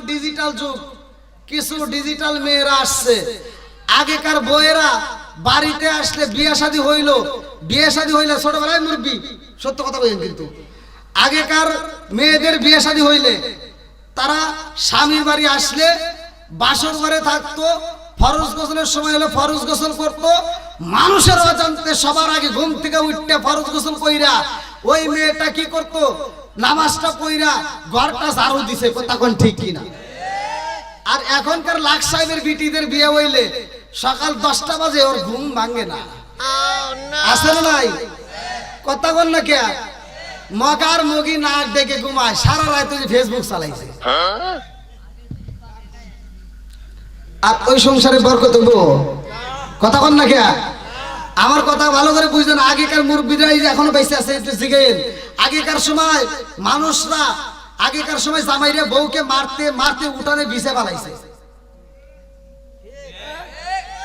Digital যুগ, কিছু digital মেয়েরা আসছে। আগেকার বউয়েরা বাড়িতে আসলে বিয়ে শাদী হইলে ছোটবেলায় মুরব্বি সত্য কথা বলেন, কিন্তু আগেকার মেয়েদের বিয়ে শাদী হইলে তারা স্বামীর বাড়ি আসলে বাসর ঘরে থাকতো, ফরজ গোসলের সময় হলে ফরজ গোসল করতো, মানুষের অজান্তে সবার আগে ঘুম থেকে উঠতে ফরজ গোসল কইরা ওই মেয়েটা কি করতো, নামাজটা পইরা ঘরটা ঝাড়ু দিছে। কথা কোন ঠিক কিনা? আর এখনকার লাখ সাহেবের বিটিদের বিয়ে হইলে সকাল 10টা বাজে ওর ঘুম ভাঙে না। আছে না নাই? কথা বল না কে? মগার মগি নাক ডেকে ঘুমায়, সারা রাত ফেসবুক চালাইছে। আর ওই সংসারে বরকত হইব? কথা বল না কে? আমার কথা ভালো করে বুঝলেন। আগেকার মুরব্বীরা এখনো বেঁচে আছে, জিগেন। আগেকার সময় মানুষরা, আগেকার সময় জামাইরে বউকে মারতে মারতে উঠানে বিছে পালাইছে।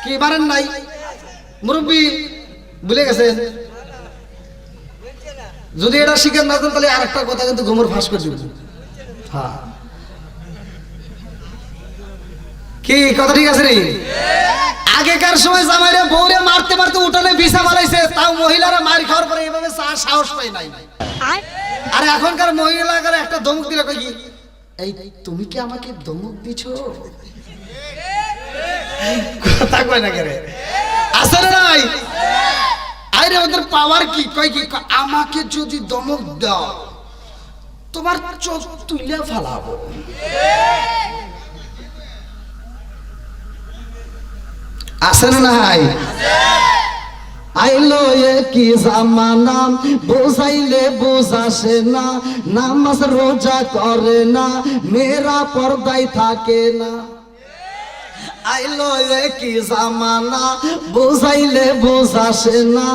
কি মারেন নাই মুরব্বী? ভুলে গেছেন? যদি এটা শিখেন না তাহলে আরেকটা কথা কিন্তু ঘুমর ফাঁস করে দিব। হ্যাঁ, কি কথা ঠিক আছে রে? আগেকার সময় জামাইরে বউরে মারতে মারতে উঠানে বিছা পালাইছে, তাও মহিলারা মার খাওয়ার পরে এভাবে সাহস পায় নাই। আর এখনকার মহিলারা একটা ধমক দিলে কই কি, এই তুমি কি আমাকে ধমক দিছো? কথা কয় না কেরে? আছে না নাই? আরে ওদের পাওয়ার কি? কয় কি, আমাকে যদি ধমক দাও তোমার চোখ তুলে ফেলাবো। আছে না নাই? আইলো কি জামানা, বোঝাইলে বোঝাসে না, নামাজ রোজা করে না, মেয়েরা পর্দায় থাকে না। আইলো কি জামানা, বোঝাইলে বোঝাসে না,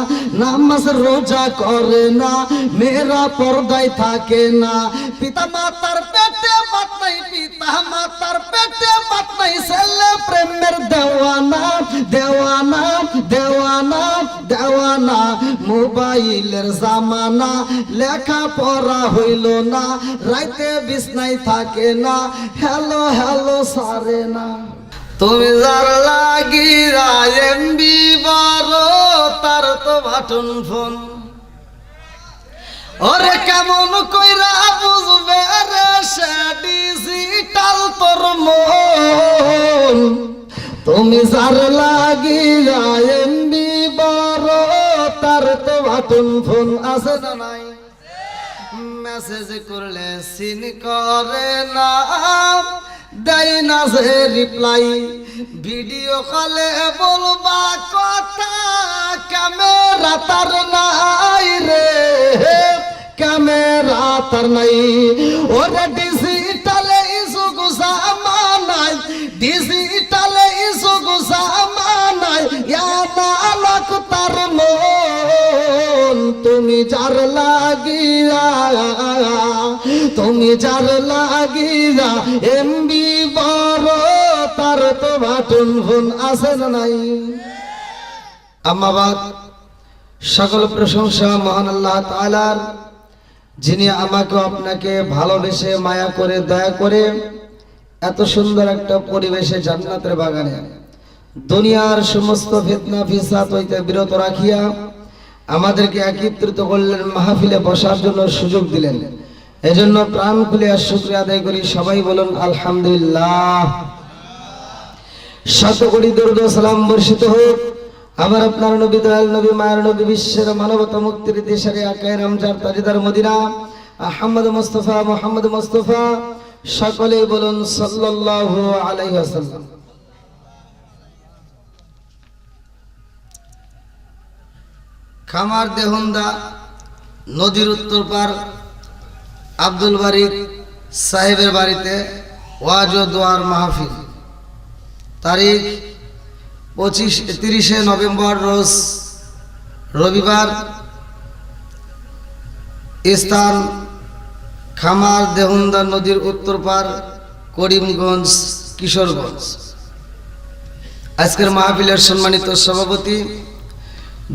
নামাজ রোজা করে না, মেয়েরা পর্দায় থাকে না। পিতা মাতার পেটে বাত নাই, পিতা মাতার পেটে বাত নাই, ছেলে প্রেমের দেওয়ানা দেওয়ানা দেওয়ানা দেওয়ানা। মোবাইলের জামানা, লেখা পড়া হইল না, রাইতে বিছনায় থাকে না, হ্যালো হ্যালো সারে না। তুমি যার লাগিরা এমবি বড়, তার তো বাটন ফোন। ওরে কেমন কইরা বুঝবে রে সে ডিজিটাল তোর মন। তুমি যার লাগিরা এমবি বড়, তার তো বাটন ফোন। আছে না নাই? মেসেজ করলে সিন করে না, দেয় না যে রিপ্লাই, ভিডিও কলে বলবা কথা, ক্যামেরা তার নাই রে, ক্যামেরা তার নাই। ওরে ডিজিটালে ইসুক জামানায়, ডিজিটালে ইসুক জামানায়, ইয়ানা লাখ তার মন। তুমি যার লাগিয়া, তুমি যার লাগিয়া এমবি বড়, তার তো বাটন ফোন। আছে না নাই? আম্মাবাদ, সকল প্রশংসা মহান আল্লাহ তাআলার, যিনি আমাকে আপনাকে ভালোবেসে মায়া করে দয়া করে এত সুন্দর একটা পরিবেশে জান্নাতের বাগানে দুনিয়ার সমস্ত ফিতনা ফিসাদ হইতে বিরত রাখিয়া আমাদেরকে একত্রিত করলেন, মাহফিলে বসার জন্য সুযোগ দিলেন। এজন্য প্রাণ খুলে শুকরিয়া আদায় করি। সবাই বলুন আলহামদুলিল্লাহ। শত কোটি দরুদ ও সালাম বর্ষিত হোক আমার আপনার নবী, দয়াল নবী, মায়ের নবী, বিশ্বের মানবতা মুক্তির দেশের আকায়ে রমজান তাজদার মদিনা আহমদ মুস্তাফা, মুহাম্মদ মুস্তাফা। সকলে বলুন সাল্লাল্লাহু আলাইহি ওয়াসাল্লাম। খামার দেহন্দা নদীর উত্তর পার আব্দুল বারিক সাহেবের বাড়িতে ওয়াজ ও দোয়ার মাহফিল, তারিখ 30 নভেম্বর রোজ রবিবার, স্থান খামার দেহন্দা নদীর উত্তর পার, করিমগঞ্জ, কিশোরগঞ্জ। আজকের মাহফিলের সম্মানিত সভাপতি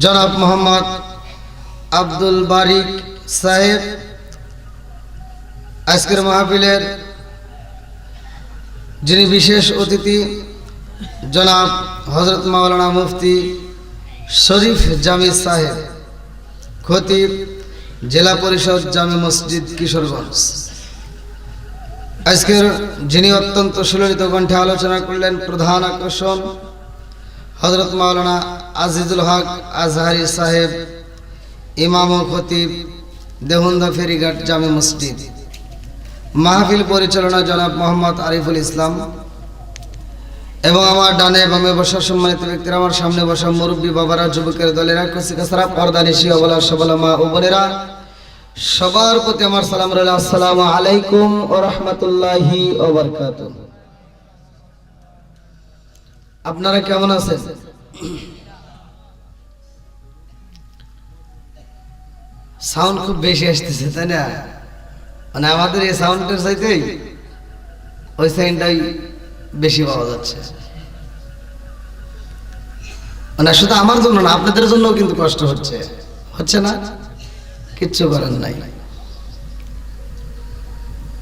জনাব মোহাম্মদ আব্দুল বারিক সাহেব, আজকের মাহফিলের যিনি বিশেষ অতিথি জনাব হযরত মাওলানা মুফতি শরীফ জামি সাহেব, খতিব জেলা পরিষদ জামে মসজিদ কিশোরগঞ্জ। আজকের যিনি অত্যন্ত সুললিত কণ্ঠে আলোচনা করলেন, প্রধান আকর্ষণ হযরত মাওলানা আজিজুল হক আজহারি সাহেব, ইমাম ও খতিব দেহন্দা ফেরিঘাট জামে মসজিদ। মাহফিল পরিচালনা জনাব মোহাম্মদ আরিফুল ইসলাম। এবং আমার ডানে বামে বসা সম্মানিত ব্যক্তিরা, আমার সামনে বসা মুরব্বী বাবারা, যুবকের দলেরা, কচিকাছারা, পর্দানিশি অবলা সবলা মা ও বোনেরা, সবার প্রতি আমার সালাম রইল। আসসালামু আলাইকুম ওয়া রাহমাতুল্লাহি ওয়া বারাকাতুহু। আপনারা কেমন আছেন? সাউন্ড খুব বেশি আসতেছে, তাই না? মানে আমাদের এই সাউন্ডের চাইতেই ওই সাউন্ডটাই বেশি পাওয়া যাচ্ছে। মানে শুধু আমার জন্য না, আপনাদের জন্যও কিন্তু কষ্ট হচ্ছে, হচ্ছে না? কিচ্ছু করার নাই।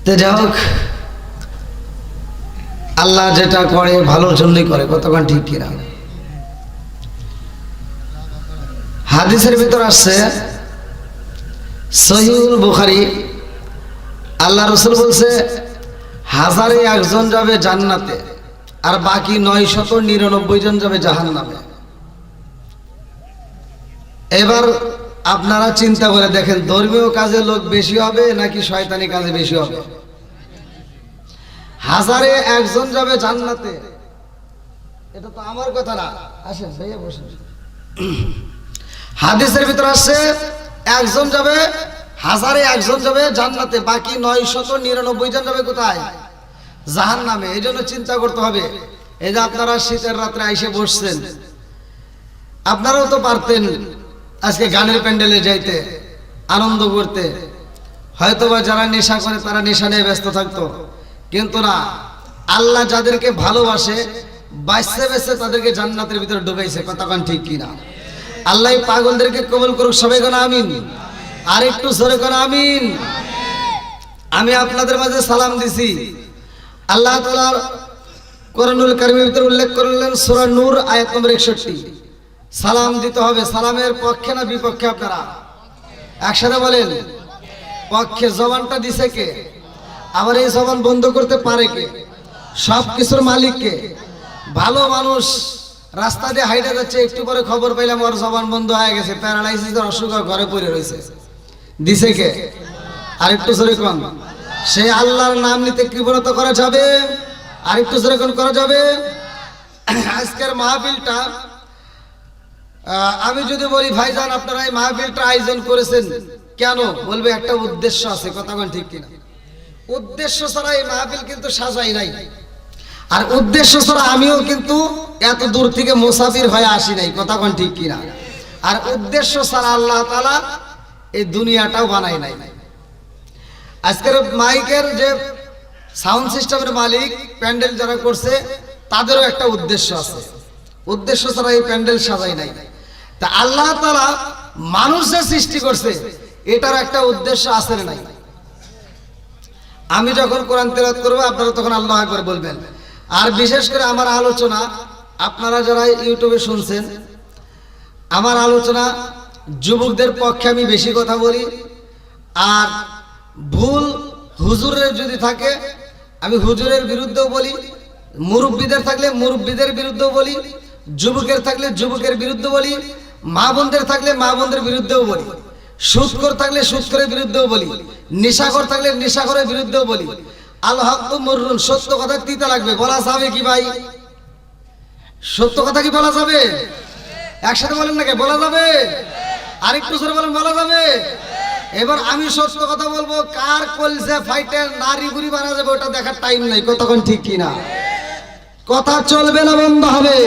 তো যাই হোক, আল্লাহ যেটা করে ভালোর জন্যই করে, কতক্ষণ ঠিক কিনা? হাদিসের ভিতর আসছে সহিহুল বুখারী, আল্লাহ রাসূল বলছে, হাজারে একজন যাবে জান্নাতে আর বাকি 999 জন যাবে জাহান্নামে। এবার আপনারা চিন্তা করে দেখেন, ধর্মীয় কাজে লোক বেশি হবে নাকি শয়তানি কাজে বেশি হবে? হাজারে একজন যাবে জান্নাতে, এটা তো আমার কথা না। আসেন ভাইয়া বসেন। হাদিসের ভিতর আসছে একজন যাবে, হাজারে একজন যাবে জান্নাতে, বাকি 999 জন যাবে কোথায়? জাহান্নামে। এই জন্য চিন্তা করতে হবে। এই যে আপনারা শীতের রাত্রে আইসে বসছেন, আপনারাও তো পারতেন আজকে গানের প্যান্ডেলে যাইতে, আনন্দ করতে। হয়তোবা যারা নেশা করে তারা নেশা নিয়ে ব্যস্ত থাকতো, কিন্তু না, আল্লাহ যাদেরকে ভালোবাসে বাঁচতে বেঁচতে তাদেরকে জান্নাতের ভিতরে ঢুকাইছে। কতক্ষণ ঠিক কিনা? আল্লাহ পাগলদেরকে কবুল করুক, সবাই কোন আমিন। আর একটু জোরে কোন আমিন। আমি আপনাদের মাঝে সালাম দিছি। আল্লাহ তাআলা কোরআনুল কারীমের ভিতরে উল্লেখ করলেন, সূরা নূর আয়াত নম্বর 61, সালাম দিতে হবে। সালামের পক্ষে না বিপক্ষে? আপনারা একসাথে বলেন, পক্ষে। জবানটা দিছে কে? আবার এই জবান বন্ধ করতে পারে কে? সব কিছুর মালিক কে? ভালো মানুষ রাস্তা দিয়ে হাইটা যাচ্ছে, একটু পরে খবর পাইলাম ওর জবান বন্ধ হয়ে গেছে, প্যারালাইসিসের অসুখ, ঘরে পড়ে রয়েছে। দিছে কে? আর একটু জোরে কোন। সেই আল্লাহর নাম নিতে কৃপণতা করা যাবে? আর একটু জোরে কোন করা যাবে? আজকের মাহফিলটা আমি যদি বলি, ভাইজান আপনারা এই মাহফিলটা আয়োজন করেছেন কেন? বলবে একটা উদ্দেশ্য আছে। কতক্ষণ ঠিক কিনা? উদ্দেশ্য ছাড়া এই মাহফিল কিন্তু সাজাই নাই। আর উদ্দেশ্য ছাড়া আমিও কিন্তু এত দূর থেকে মুসাফির হয়ে আসি নাই। কতক্ষণ ঠিক কিনা? আর উদ্দেশ্য ছাড়া আল্লাহ তাআলা এই দুনিয়াটাও বানাই নাই। আজকের মাইকের যে সাউন্ড সিস্টেমের মালিক, প্যান্ডেল যারা করছে, তাদেরও একটা উদ্দেশ্য আছে। উদ্দেশ্য ছাড়া এই প্যান্ডেল সাজাই নাই। তা আল্লাহ তাআলা মানুষ যে সৃষ্টি করছে, এটার একটা উদ্দেশ্য আছে না নাই? আমি যখন কোরআন তেলাওয়াত করব, আপনারা তখন আল্লাহু আকবার বলবেন। আর বিশেষ করে আমার আলোচনা, আপনারা যারা ইউটিউবে শুনছেন, আমার আলোচনা যুবকদের পক্ষে আমি বেশি কথা বলি। আর ভুল হুজুরের যদি থাকে, আমি হুজুরের বিরুদ্ধেও বলি। মুরব্বীদের থাকলে মুরব্বীদের বিরুদ্ধেও বলি, যুবকের থাকলে যুবকের বিরুদ্ধে বলি, মা বোনদের থাকলে মা বোনদের বিরুদ্ধেও বলি, সুদখোর থাকলে সুদখোরের বিরুদ্ধেও বলি, নেশাখোর থাকলে নেশাখোরের বিরুদ্ধেও বলি। আল হাক্কু মুররুন, সত্য কথা তিতা লাগবে। বলা যাবে কি ভাই? সত্য কথা কি বলা যাবে? একসাথে বলেন নাকি? বলা যাবে? আরেকটু জোরে বলেন, বলা যাবে? এবার আমি সত্য কথা বলবো, কার কলজে ফাইটে নারী বুড়ি মারা যাবে ওটা দেখার টাইম নাই। কতক্ষণ ঠিক কিনা? কথা চলবে না বন্ধ হবে?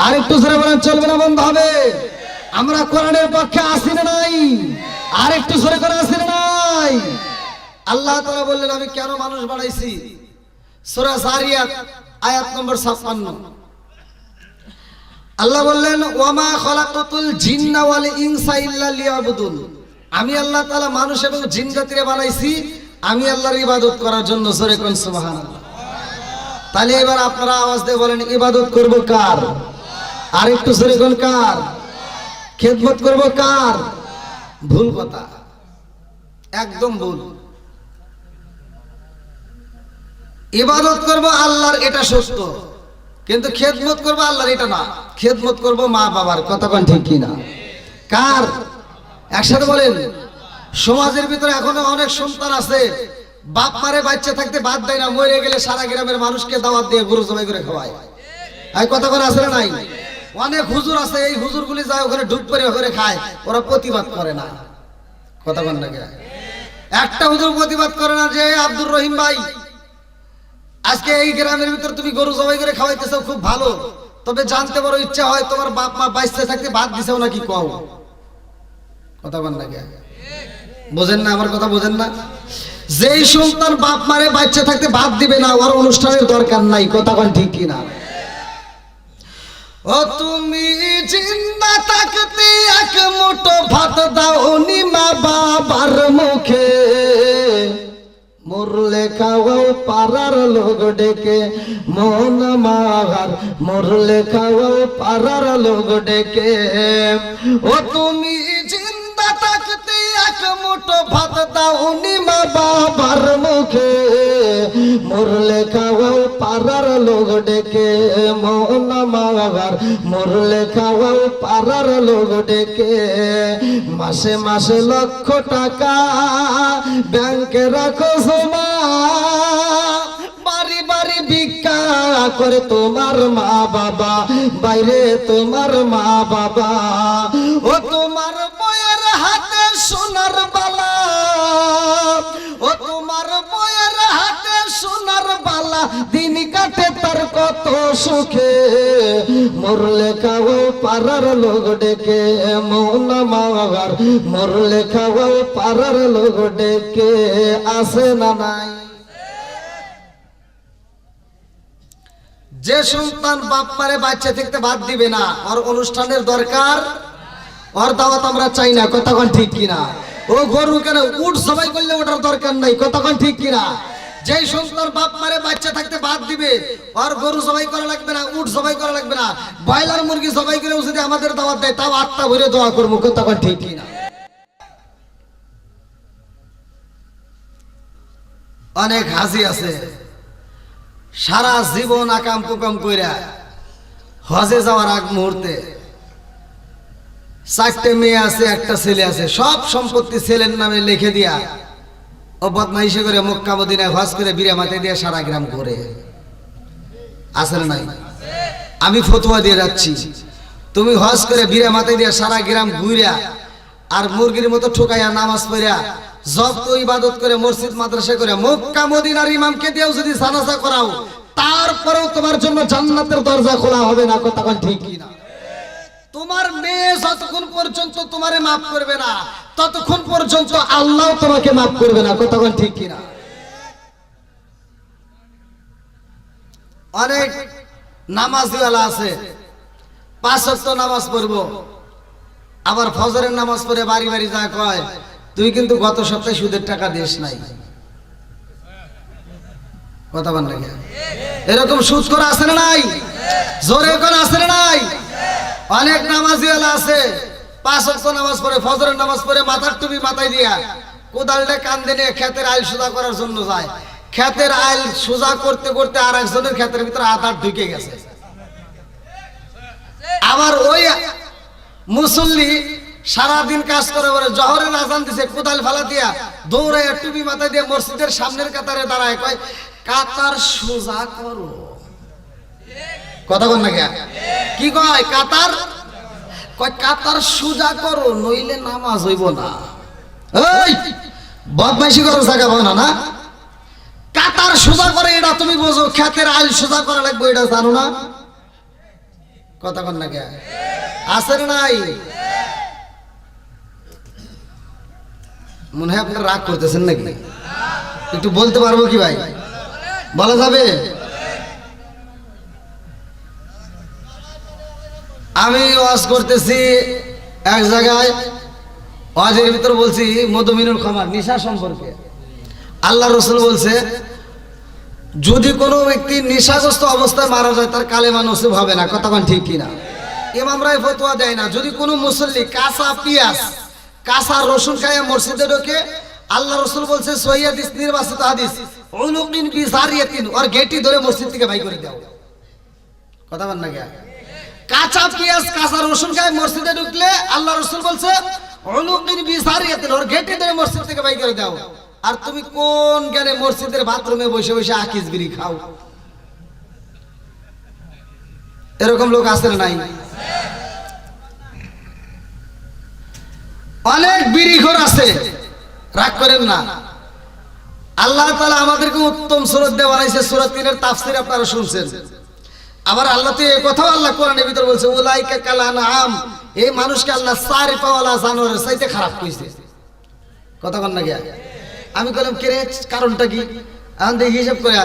আরেকটু জোরে বলেন, চলবে না বন্ধ হবে? আমরা কোরআনের পক্ষে আসি না নাই? আরেকটু জোরে করে আসি না নাই? আল্লাহ তাআলা বললেন, আমি কেন মানুষ বানাইছি? সূরা যারিয়াত আয়াত নম্বর 56। আল্লাহ বললেন, ওয়ামা খলাকাতুল জিন্না ওয়াল ইনসা ইল্লা লিয়াবুদুন। আমি আল্লাহ তাআলা মানুষ এবং জিন জাতিরে বানাইছি আমি আল্লাহর ইবাদত করার জন্য। জোরে কোন সুবহানাল্লাহ। তাহলে এবার আপনারা আওয়াজ দিয়ে বলেন, ইবাদত করব কার? আর একটু জোরে বলেন, কার? খেদমত করব কার? ভুল কথা, একদম ভুল। ইবাদত করব আল্লাহর, এটা সত্য, কিন্তু খেদমত করব আল্লাহর এটা না। খেদমত করব মা বাবার। কথা কোন ঠিক কিনা? কার? একসাথে বলেন। সমাজের ভিতরে এখনো অনেক সন্তান আছে বাপ মারে বাচ্চা থাকতে বাদ দেয় না, মরে গেলে সারা গ্রামের মানুষকে দাওয়াত দিয়ে গরু জবাই করে খাওয়ায়। এই কথা কোন আছে না নাই? অনেক হুজুর আছে, এই হুজুরগুলি যায় ওখানে ঢুক করে খায়, ওরা প্রতিবাদ করে না। কথা কোন না? একটা হুজুর প্রতিবাদ করে না যে আব্দুর রহিম ভাই, আজকে এই গ্রামের ভিতর তুমি গরু জবাই করে খাওয়াইতেছো, খুব ভালো, তবে জানতে বড় ইচ্ছা হয় তোমার বাপ মা বাইসে থাকতে বাদ দিছেও নাকি কও। কথা বল না? বোঝেন না আমার কথা? বোঝেন না? যেই সন্তান বাপ মারে বাচ্চা থাকতে বাদ দিবে না, ওর অনুষ্ঠানের দরকার নাই। কথা বল ঠিক কিনা? ও তুমি জিন্দা থাকতে এক মুঠো ভাত দাও নি মা বাবার মুখে, মরলে খাওয়াও পাড়ার লোক ডেকে মন মাগার, মরলে খাওয়াও পাড়ার লোক ডেকে। ও তুমি জিন্দা থাকতে এক মুঠো ভাত দাও নি মা বাবার মুখে, মরলে খাওয়াও পাড়ার লোক ডেকে মন মাগার, মরলে খাওয়াও পাড়ার লোক ডেকে। মাসে মাসে লক্ষ টাকা ব্যাংকে রাখো জমা, বাড়ি বাড়ি ভিক্ষা করে তোমার মা বাবা, বাইরে তোমার মা বাবা। ও তোমার বইয়ের হাতে সোনার বালা, ও তোমার বইয়ের হাতে সোনার বালা, দিন কাটে তার কত সুখে, মরলে খাওয়াও পাড়ার লোক ডেকে মন মাগার, মরলে খাওয়াও পাড়ার লোক ডেকে। আছে না নাই? যে সন্তান বাপ মারে বাচ্চা থাকতে বাদ দিবে না, ওর অনুষ্ঠানের দরকার, ওর দাওয়াত আমরা চাই না। কথা কোন ঠিক কিনা? ও গরু কেন উট সবাই করলে ওটার দরকার নাই। কথা কোন ঠিক কিনা? যেই সন্তান বাপ মারে বাচ্চা থাকতে বাদ দিবে, আর গরু জবাই করা লাগবে না, উট জবাই করা লাগবে না, ব্রয়লার মুরগি জবাই করেও যদি আমাদের দাওয়াত দেয়, তাও আত্মা ভরে দোয়া করবো। কথা কোন ঠিক কিনা? অনেক হাজি আছে সারা জীবন আকাম কুকাম কইরা হজে যাওয়ার আগ মুহূর্তে 4টে মেয়ে আছে, একটা ছেলে আছে, সব সম্পত্তি ছেলের নামে লিখে দিয়া ও বদমাইশি করে মক্কা মদিনায় হজ করে বিরা মাথায় দিয়ে সারা গ্রাম ঘুরে। আছে না নাই? আমি ফতোয়া দিয়ে যাচ্ছি, তুমি হজ করে বিরা মাথায় দিয়ে সারা গ্রাম ঘুরিয়া আর মুরগির মতো ঠোকাইয়া নামাজ পড়িয়া যত ইবাদত করে মসজিদ মাদ্রাসা করে মক্কা মদিনার ইমামকে দিয়েও যদি জানাজা করাও, তারপরেও তোমার জন্য জান্নাতের দরজা খোলা হবে না। কথা কোন ঠিক কিনা? তোমার মেয়ে যতক্ষণ পর্যন্ত তোমারে মাফ করবে না, ততক্ষণ পর্যন্ত আল্লাহ তোমাকে মাফ করবে না। কথা কোন ঠিক কিনা? অনেক নামাজওয়ালা আছে, 5 ওয়াক্ত নামাজ পড়বো, আবার ফজরের নামাজ পড়ে বাড়ি বাড়ি যা কয়, তুই কিন্তু গত সপ্তাহে সুদের টাকা দিস নাই। কথা বল না? এরকম সুদ করা আছে না নাই? জোরে করা আছে না নাই? অনেক নামাজিওয়ালা আছে, 5 ওয়াক্ত নামাজ পড়ে, ফজরের নামাজ পড়ে, মাথার টুপি মাথায় দিয়া কোদালটা কান্দে নিয়ে ক্ষেতের আইল সোজা করার জন্য যায়। ক্ষেতের আইল সোজা করতে করতে আর একজনের ক্ষেতের ভিতরে আধার ঢুকে গেছে। আবার ওই মুসল্লি সারাদিন কাজ করে, বলে জহরের আজান দিছে, কোদাল ফালা দিয়া দৌড়াইয়া টুপি মাথায় দিয়ে মসজিদের সামনের কাতারে দাঁড়ায়, কয় কাতার সোজা করো। কথা বল না? কি কয়? কাতার কয় কাতার সোজা করো, নইলে নামাজ হইব না। এই বদমাইশি করো, জায়গা পাও না? কাতার সোজা করে এটা তুমি বোঝো, ক্ষেতের আইল সোজা করা লাগবে এটা জানো না? কথা বল না? আছে না নাই? মনে হয় আপনারা রাগ করতেছেন নাকি? একটু বলতে পারবো কি ভাই? বলা যাবে? আমি ওয়াজ করতেছি এক জায়গায়, ওয়াজের ভিতর বলছি মধুমিনুল খামার নেশা সম্পর্কে। আল্লাহ রাসূল বলছে, যদি কোনো ব্যক্তি নেশাগ্রস্ত অবস্থায় মারা যায় তার কালেমা নসিব হবে না, কতক্ষণ ঠিক কিনা? ইমামরাই ফতোয়া দেয় না। যদি কোনো মুসল্লি কাঁচা পেঁয়াজ কাঁচা রসুন খায় মসজিদে ঢোকে, আল্লাহ রসুল বলছে সহিহ হাদিস, নির্বাচিত হাদিস, উলুকিন বিজারিয়াতিন, ওর গেটি ধরে মসজিদ থেকে বাইর করে দাও। কথা বল না কে? কাঁচা পেঁয়াজ কাঁচা রসুন খায় মসজিদে ঢুকলে আল্লাহ রসুল বলছে উলুকিন বিজারিয়াতিন, ওর গেটি ধরে মসজিদ থেকে বাইর করে দাও। আর তুমি কোন জ্ঞানে মসজিদের বাথরুমে বসে বসে আকিস বিড়ি খাও? এরকম লোক আছে না নাই? অনেক বিড়িখোর আছে, রাগ করেন না। আল্লাহ তাআলা আমাদেরকে উত্তম সূরা দিয়ে বানাইছে, সূরা 3 এর তাফসীর আপনারা শুনছেন। আবার আল্লাহ তো এই কথাও আল্লাহ কোরআনের ভিতর বলছে উলাইকা কাল আনআম, এই মানুষকে আল্লাহ চারি পাওয়ালা জানোয়ারের চাইতে খারাপ কইছে। কথা বল না গিয়া? আমি বললাম কে রে, কারণটা কি? এখন দেখি হিসাব করে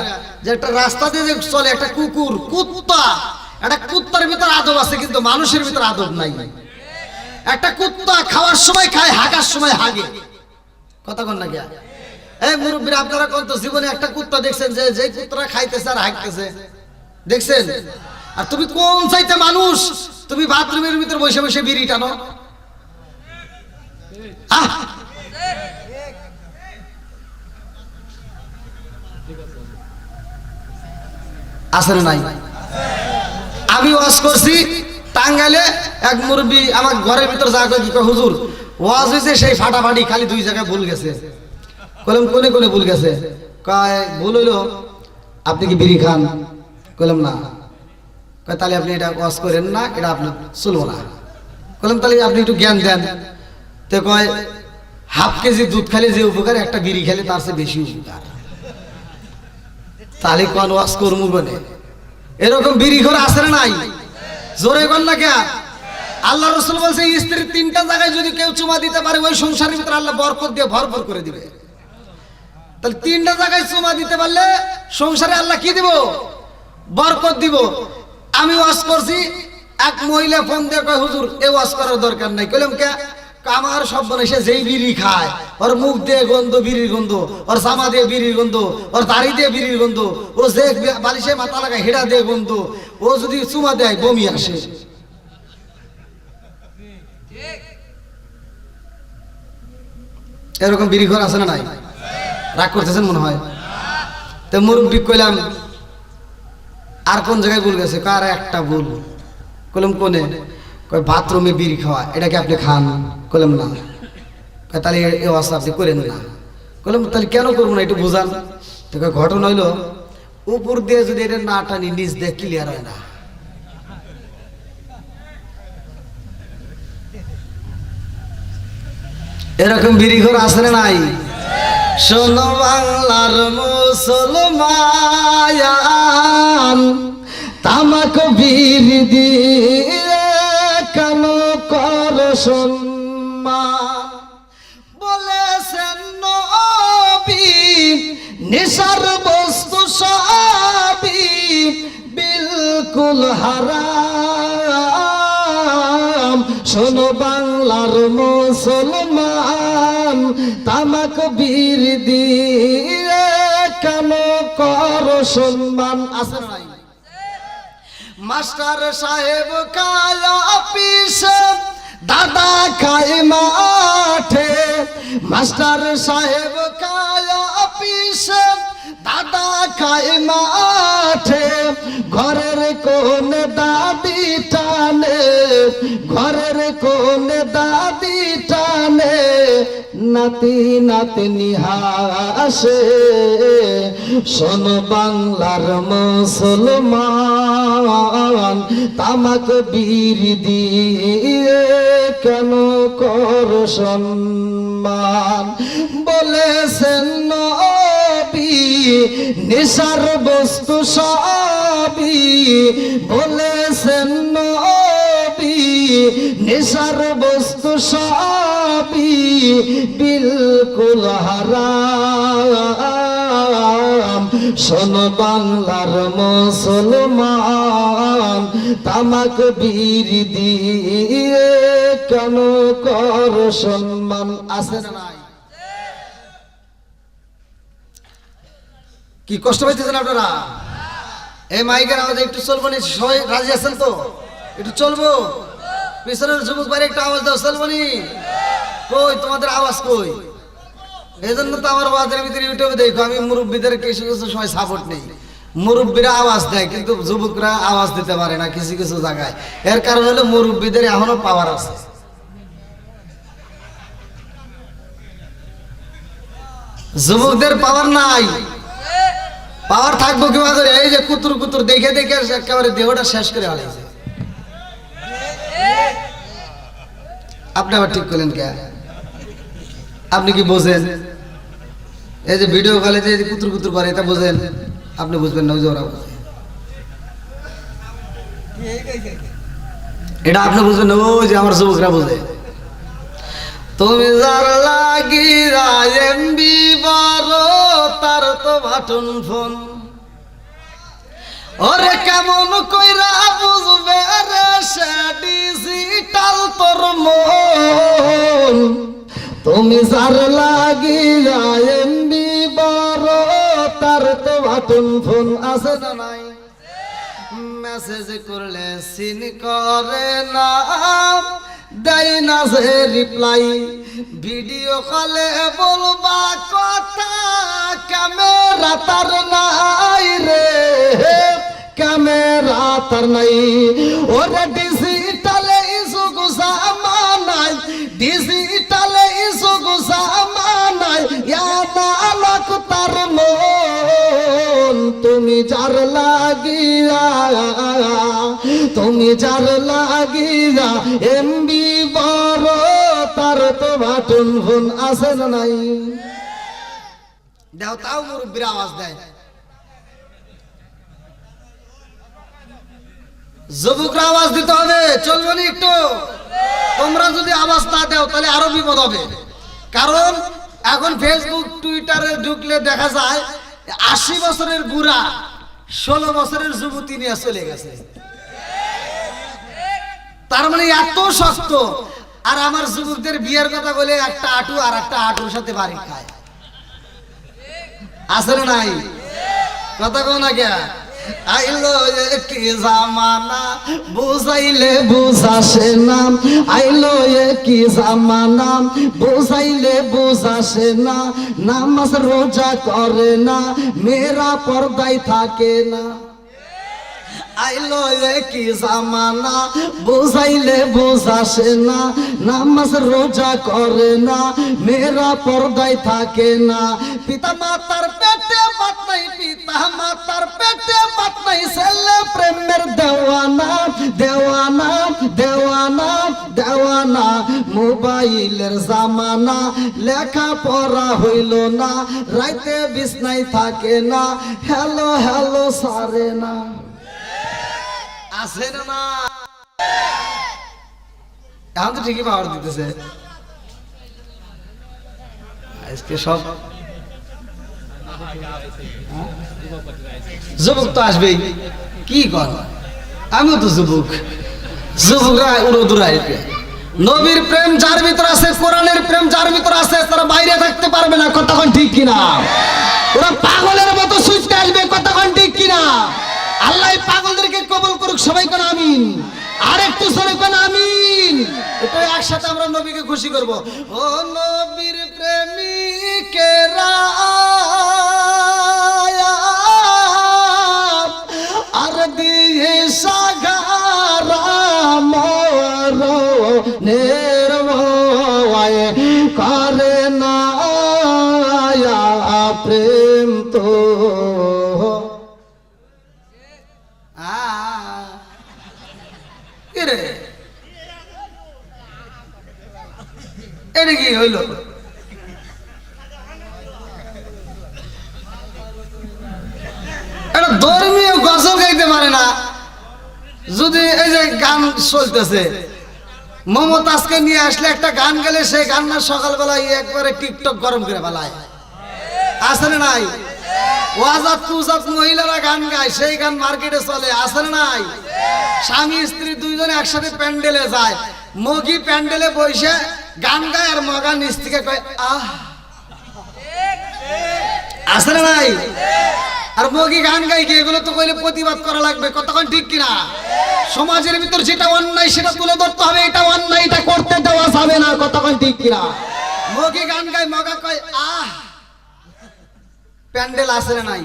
যে একটা রাস্তা দিয়ে যে চলে একটা কুকুর, কুত্তা, একটা কুত্তার ভিতর আদব আছে কিন্তু মানুষের ভিতর আদব নাই। একটা কুত্তা খাওয়ার সময় খায়, হাগার সময় হাগে। কথা বল না গিয়া? এই মুরব্বীরা, আপনারা কোন তো জীবনে একটা কুত্তা দেখছেন যে যেই কুত্তা খাইতেছে আর হাগতেছে? দেখছেন? আর তুমি কোন চাইতে মানুষ, তুমি বাথরুমের ভিতর বসে বসে বিড়ি টানো? আছে না নাই? আমি ওয়াজ করছি টাঙ্গাইলে, এক মুরব্বী আমার ঘরের ভিতর যা কয় কি কয়, হুজুর ওয়াজ হয়েছে সেই ফাটাফাটি, খালি 2 জায়গায় ভুল গেছে। কলম কোনে কোনে ভুল গেছে? কয় ভুল হইলো আপনি কি বিড়ি খান? কলম না। কয় তাহলে আপনি এটা ওয়াজ করেন না, এটা আপনার চলবো না। কলম তাহলে আপনি একটু জ্ঞান দেন। তো কয় হাফ কেজি দুধ খেলে যে উপকার, একটা বিড়ি খেলে তার চেয়ে বেশি উপকার। তাহলে কোন ওয়াজ করবো বলে? এরকম বিড়িখোর আছে না নাই? জোরে কর না কে? আল্লাহ রাসূল বলছে স্ত্রীর 3টা জায়গায় যদি কেউ চুমা দিতে পারে ওই সংসারের ভিতরে আল্লাহ বরকত দিয়ে ভরপুর করে দিবে। তাহলে 3টা জায়গায় চুমা দিতে পারলে সংসারে আল্লাহ কি দিব? বরকত দিব। আমি ওয়াজ করছি, এক মহিলা ফোন দিয়ে কয় হুজুর এই ওয়াজ করার দরকার নাই। কইলাম কে? আমার সব বনেছে যেই বিড়ি খায় ওর মুখ দিয়ে গন্ধ, বিড়ির গন্ধ, ওর জামা দিয়ে বিড়ির গন্ধ, ওর দাড়ি দিয়ে বিড়ির গন্ধ, ও যে বালিশে মাথা লাগায় হেডা দিয়ে গন্ধ, ও যদি চুমা দেয় বমি আসে। এরকম বিড়িখোর আছে না নাই? রাগ করতেছেন মনে হয়? তো মুরব্বি কইলাম আর কোন জায়গায় ভুল গেছে? কার একটা ভুল। কইলাম কোনে? কয় বাথরুমে বিড়ি খাওয়া, এটা কি আপনি খান? কইলাম না। তাহলে এই অবস্থা আপনি করেন না। কইলাম তাহলে কেন করবো না, একটু বুঝান। তো ঘটনা হইলো উপর দিয়ে যদি এটা না টানি নিচ দিয়ে ক্লিয়ার হয় না। এরকম বিড়িখোর আছে না নাই? শোনো বাংলার মুসলমান, তামাক বিড়ি দিয়ে কেন কর সম্মান? বলেছেন নবী নেশার বস্তু সবই বিলকুল হারাম। শোনো বাংলার মুসলমান, তামাক বিড়ি দিয়ে কেন কর সম্মান? আছে নাই? মাস্টার সাহেব কায় অফিসে, দাদা খায় মাঠে। মাস্টার সাহেব কায় অফিসে, দাদা খায় মাঠে। ঘরের কোন দাদি টানে, ঘরের কোন দাদি টানে, নাতি নাতনি হাসে। শোন বাংলার মুসলমান, তামাক বিড়ি দিয়ে কেন কর সম্মান? বলেছেন নবী নেশার বস্তু সবই, বলেছেন নবী নেশার বস্তু সবই বিলকুল হারাম। শোন বাংলার মুসলমান, তামাক বিড়ি দিয়ে কেন কর সম্মান? আছে না নাই? কি কষ্ট পাইতেছেন আপনারা? এই মাইকের আওয়াজে একটু চলবো নি? সবাই রাজি আছেন তো? একটু চলবো? পিছনের যুবক বাইরে একটু আওয়াজ দাও, চলবো নি? কই তোমাদের আওয়াজ কই? এই জন্য তো আমার ওয়াজের ভিতরে ইউটিউবে দেখো আমি মুরব্বীদের কিছু কিছু সময় সাপোর্ট নেই। মুরব্বীরা আওয়াজ দেয় কিন্তু যুবকরা আওয়াজ দিতে পারে না কিছু কিছু জায়গায়। এর কারণ হলো মুরব্বীদের এখনো পাওয়ার আছে। যুবকদের পাওয়ার নাই। পাওয়ার থাকবো কিভাবে করে? এই যে কুতুর কুতুর দেখে দেখে একেবারে দেহটা শেষ করে আলাইছে। আপনি আবার ঠিক করলেন কে? আপনি কি বোঝেন? এই যে ভিডিও কলে যে কুতুর কুতুর করে এটা বোঝেন? আপনি বুঝবেন না, ওরা বোঝে। এটা আপনি বুঝবেন না, ওই যে আমার যুবকরা বোঝে। তুমি যার লাগি এমবি বড় তার তো বাটন ফোন, ওরে কেমন কইরা বুঝবে রে সে ডিজিটাল তোর মন। তুমি যার লাগি এমবি বড় তার তো বাটন ফোন আছে না নাই? মেসেজ করলে সিন করে না, দেয় না যে রিপ্লাই। ভিডিও কলে বলবা কথা, ক্যামেরা তার নাই রে, ক্যামেরা তার নাই। ওরে ডিজিটালে ইসুক জামানায়, ডিজিটালে ইসুক জামানায় ইয়ানালক তার মন। তুমি যার লাগিয়া, তুমি যার লাগিয়া এমবি বড় তার তো বাটন ফোন আছে না নাই? দেও তাও মুরব্বীর আওয়াজ দেয়। যুবকরা আওয়াজ দিতে হবে, চলবে না একটু? তোমরা যদি আওয়াজ না দাও তাহলে আরো বিপদ হবে। কারণ এখন ফেসবুক টুইটারে ঢুকলে দেখা যায় 80 বছরের বুড়া 16 বছরের যুবতী নিয়ে চলে গেছে। তার মানে এত শক্ত। আর আমার যুবকদের বিয়ের কথা বলে একটা আটু আর একটা আটুর সাথে বাড়ি খায়, আছে না নাই? কথা কও না কে? আইলো কি জামানা বুঝাইলে বুঝাসে না, আইলো কি জামানা বুঝাইলে বুঝাসে না। নামাজ রোজা করে না, মেয়েরা পর্দায় থাকে না। আইলো কি জামানা বুঝাইলে বুঝাসে না, নামাজ রোজা করে না, মেয়েরা পর্দায় থাকে না। পিতা মাতার পেটে বাত নাই, পিতা মাতার পেটে বাত নাই, ছেলে প্রেমের দেওয়ানা, দেওয়ানা, দেওয়ানা, দেওয়ানা। মোবাইলের জামানা, লেখা পড়া হইল না, রাইতে বিছনায় থাকে না, হ্যালো হ্যালো সারে না। আছে না না? এখন তো ঠিকই পাওয়ার দিতেছে। আজকে সব যুবক তো আসবেই। কি কর, আমিও তো যুবক। যুবকরা উড়ো দূরায়। নবীর প্রেম যার ভিতর আছে, কোরআনের প্রেম যার ভিতর আছে, তারা বাইরে থাকতে পারবে না। কতক্ষণ ঠিক কিনা? ওরা পাগলের মতো ছুটতে আসবে। কতক্ষণ ঠিক কিনা? আল্লাহ পাগলদেরকে কবুল করুক। সবাই কোন আমিন। আর একটু সরে কোন আমিন। এটা একসাথে আমরা নবীকে খুশি করব। ও নবীর প্রেমিকেরা আর দিয়ে সাগারা নির্ময় করে না প্রেম তো। এটা কি হইল? এটা ধর্মীয় গজল গাইতে পারে না। যদি এই যে গান চলতেছে, মমতাজকে নিয়ে আসলে একটা গান গেলে সেই গান না সকালবেলায় একবারে টিকটক গরম করে ফেলায়, আছে না নাই? ওয়াজাত কুজাত মহিলারা গান গায়, সেই গান মার্কেটে চলে, আছে না নাই? স্বামী স্ত্রী দুইজনে একসাথে প্যান্ডেলে যায়, মগি প্যান্ডেলে বসে গান গায় আর মগা নিচ থেকে কয় আহ, আছে না নাই? আর মগি গান গাই কি এগুলো তো কইলে প্রতিবাদ করা লাগবে, কতক্ষণ ঠিক কিনা? সমাজের ভিতর যেটা অন্যায় সেটা তুলে ধরতে হবে, এটা অন্যায়, এটা করতে দেওয়া যাবে না, কতক্ষণ ঠিক কিনা? মগি গান গাই, মগা কয় আহ, প্যান্ডেল আসে নাই,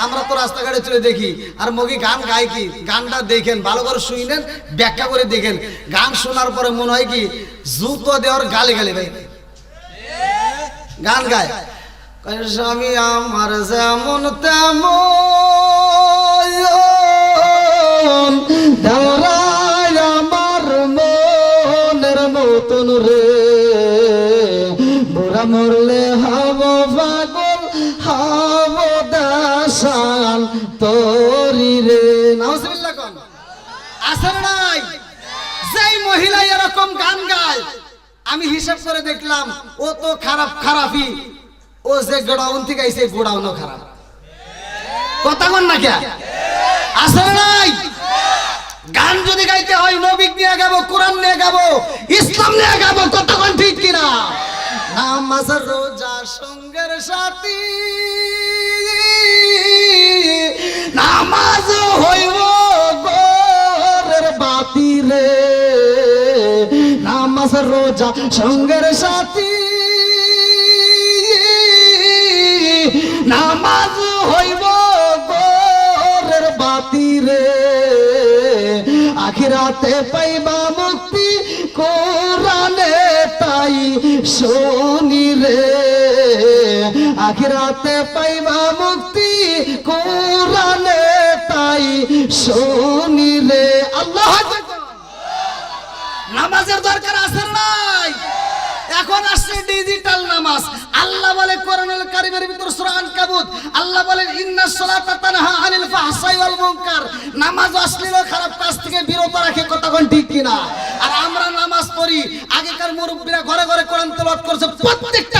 আমরা তো রাস্তাঘাটে চলে দেখি। আর মগি গান গায় কি, গানটা দেখেন ভালো করে শুনেন, ব্যাখ্যা করে দেখেন। গান শোনার পরে মনে হয় কি জুতো দেওয়ার গালে গালে ভাই গান গায়। স্বামী আমার যেমন তেমন, দেওরায় আমার মনের মতন রে, বুড়া মরলে হব পাগল হব দাসান তোরি রে। নাউজুবিল্লাহ কোন আসর নাই? যেই মহিলা এরকম গান গায় আমি হিসাব করে দেখলাম ও তো খারাপই, ও যে গোডাউন থেকে আইছে গোডাউনও খারাপ, কথা কন না কে? আসর নাই? গান যদি গাইতে হয় নবী নিয়ে গাবো, কোরআন নিয়ে গাবো, ইসলাম নিয়ে গাবো, কতক্ষণ ঠিক কিনা? নামাজ রোজা সঙ্গের সাথী, নামাজ হইব ঘরের বাতি রে, নামাজ রোজা সঙ্গের সাথী, নামাজ হইব ঘরের বাতি রে, আখিরাতে পাইবা মুক্তি কোরআনে তাই শুনি রে, আখিরাতে পাইবা মুক্তি কোরআনে তাই শুনি রে। আল্লাহু আকবার। নামাজের দরকার আছে নাই? এখন আসছে ডিজিটাল নামাজ। আল্লাহ বলে কোরআনুল কারীমের ভিতর সূরা আনকাবুত, আল্লাহ বলেন ইন্নাস সালাতা তানহা আনিল ফাহশাই ওয়াল মুনকার, নামাজ অশ্লীল খারাপ কাজ থেকে বিরত রাখে, কতক্ষণ ঠিক কিনা? আর আমরা নামাজ পড়ি, আগেকার মুরব্বিরা ঘরে ঘরে কোরআন তেলাওয়াত করছে, প্রত্যেকটা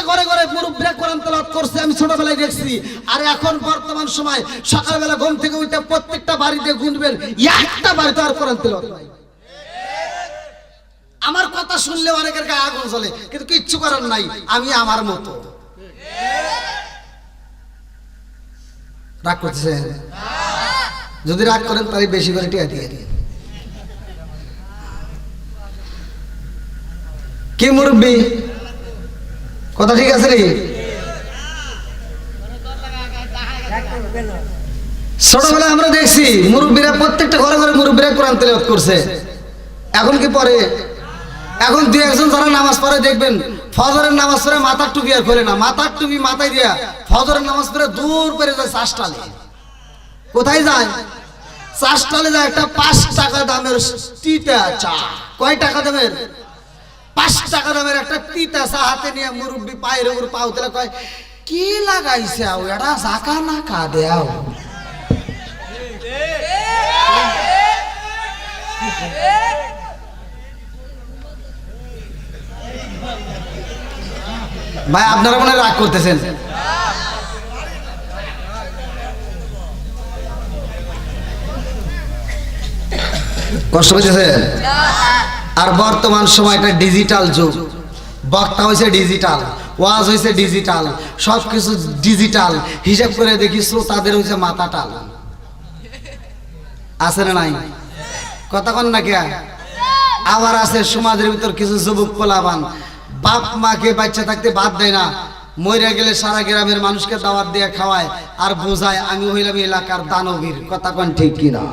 ঘরে ঘরে মুরব্বিরা কোরআন তেলাওয়াত করছে, আমি ছোটবেলায় দেখছি। আর এখন বর্তমান সময় সকালবেলা ঘুম থেকে উঠে প্রত্যেকটা বাড়িতে গুনবেন, একটা বাড়িতে আর কোরআন তেলাওয়াত নাই। আমার কথা শুনলে অনেকের গায়ে আগুন জ্বলে, কিন্তু কিচ্ছু করার নাই, আমি আমার মতো। রাগ করতেছেন? যদি রাগ করেন তাহলে বেশি করে টিয়া দিয়ে দিন। কি মুরব্বি, কথা ঠিক আছে নাকি? ছোটবেলা আমরা দেখছি মুরব্বীরা প্রত্যেকটা ঘরে ঘরে মুরব্বীরা কোরআন তেলাওয়াত করছে। এখন কি পড়ে? এখন দুই একজন যারা নামাজ পড়ে দেখবেন ফজরের নামাজ পড়ে মাথার টুপি আর খোলে না, মাথার টুপি মাথায় দিয়া ফজরের নামাজ পড়ে দূর পেরে যায় চাষটালে। কোথায় যায়? চাষটালে যায়। একটা 5 টাকা দামের তিতা চা। কয় টাকা দামের? 5 টাকা দামের একটা তিতা চা হাতে নিয়ে মুরব্বি পায়ের উপর পাও তেলে কয় কি লাগাইছে আও, এটা জাকা না কা দেও। ভাই আপনারা মনে রাগ করতেছেন? কষ্ট হইতেছে? আর বর্তমান সময়টা ডিজিটাল যুগ, বক্তা হয়েছে ডিজিটাল, ওয়াজ হয়েছে ডিজিটাল, সবকিছু ডিজিটাল। হিসাব করে দেখি শ্রোতাদের হয়েছে মাথা টাল। আছে না নাই? কথা কন না কে? আবার আছে সমাজের ভিতর কিছু যুবক পোলাপান বাপ মাকে বাচ্চা থাকতে বাদ দেয় না, মরে গেলে সারা গ্রামের মানুষকে দাওয়াত দিয়ে খাওয়ায় আর বোঝায় আমি হইলাম এলাকার দানবীর। কথা কন ঠিক কিনা?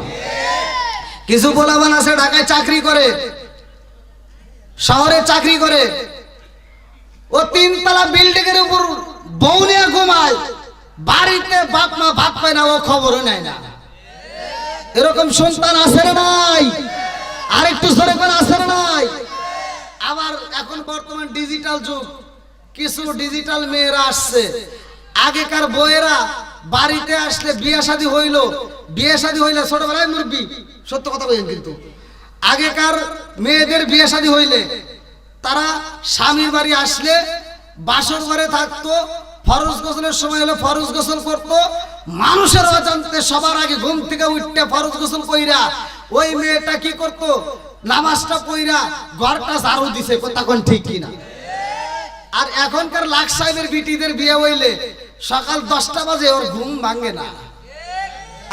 কিছু পোলাপান আছে ঢাকায় চাকরি করে, শহরে চাকরি করে, ও 3 তলা বিল্ডিং এর উপর বউ নিয়ে ঘুমায়, বাড়িতে বাপ মা ভাত পায় না, ও খবরও নেয় না। এরকম সন্তান আছে না নাই? আরেকটু জোরে করে আছে না নাই? আবার এখন বর্তমান ডিজিটাল যুগ, কিছু ডিজিটাল মেয়েরা আসছে। আগেকার বউয়েরা বাড়িতে আসলে বিয়ে শাদী হইলে ছোটবেলায় মুরব্বি সত্য কথা বলেন, কিন্তু আগেকার মেয়েদের বিয়ে শাদী হইলে তারা স্বামীর বাড়ি আসলে বাসর ঘরে থাকতো, ফরজ গোসলের সময় হলে ফরজ গোসল করতো, মানুষের অজান্তে সবার আগে ঘুম থেকে উঠতে ফরজ গোসল কইরা ওই মেয়েটা কি করতো, নামাজটা পইরা ঘরটা ঝাড়ু দিছে। কথা কোন ঠিক কিনা? আর এখনকার লাখ সাহেবের বিটিদের বিয়ে হইলে সকাল 10টা বাজে ওর ঘুম ভাঙে না,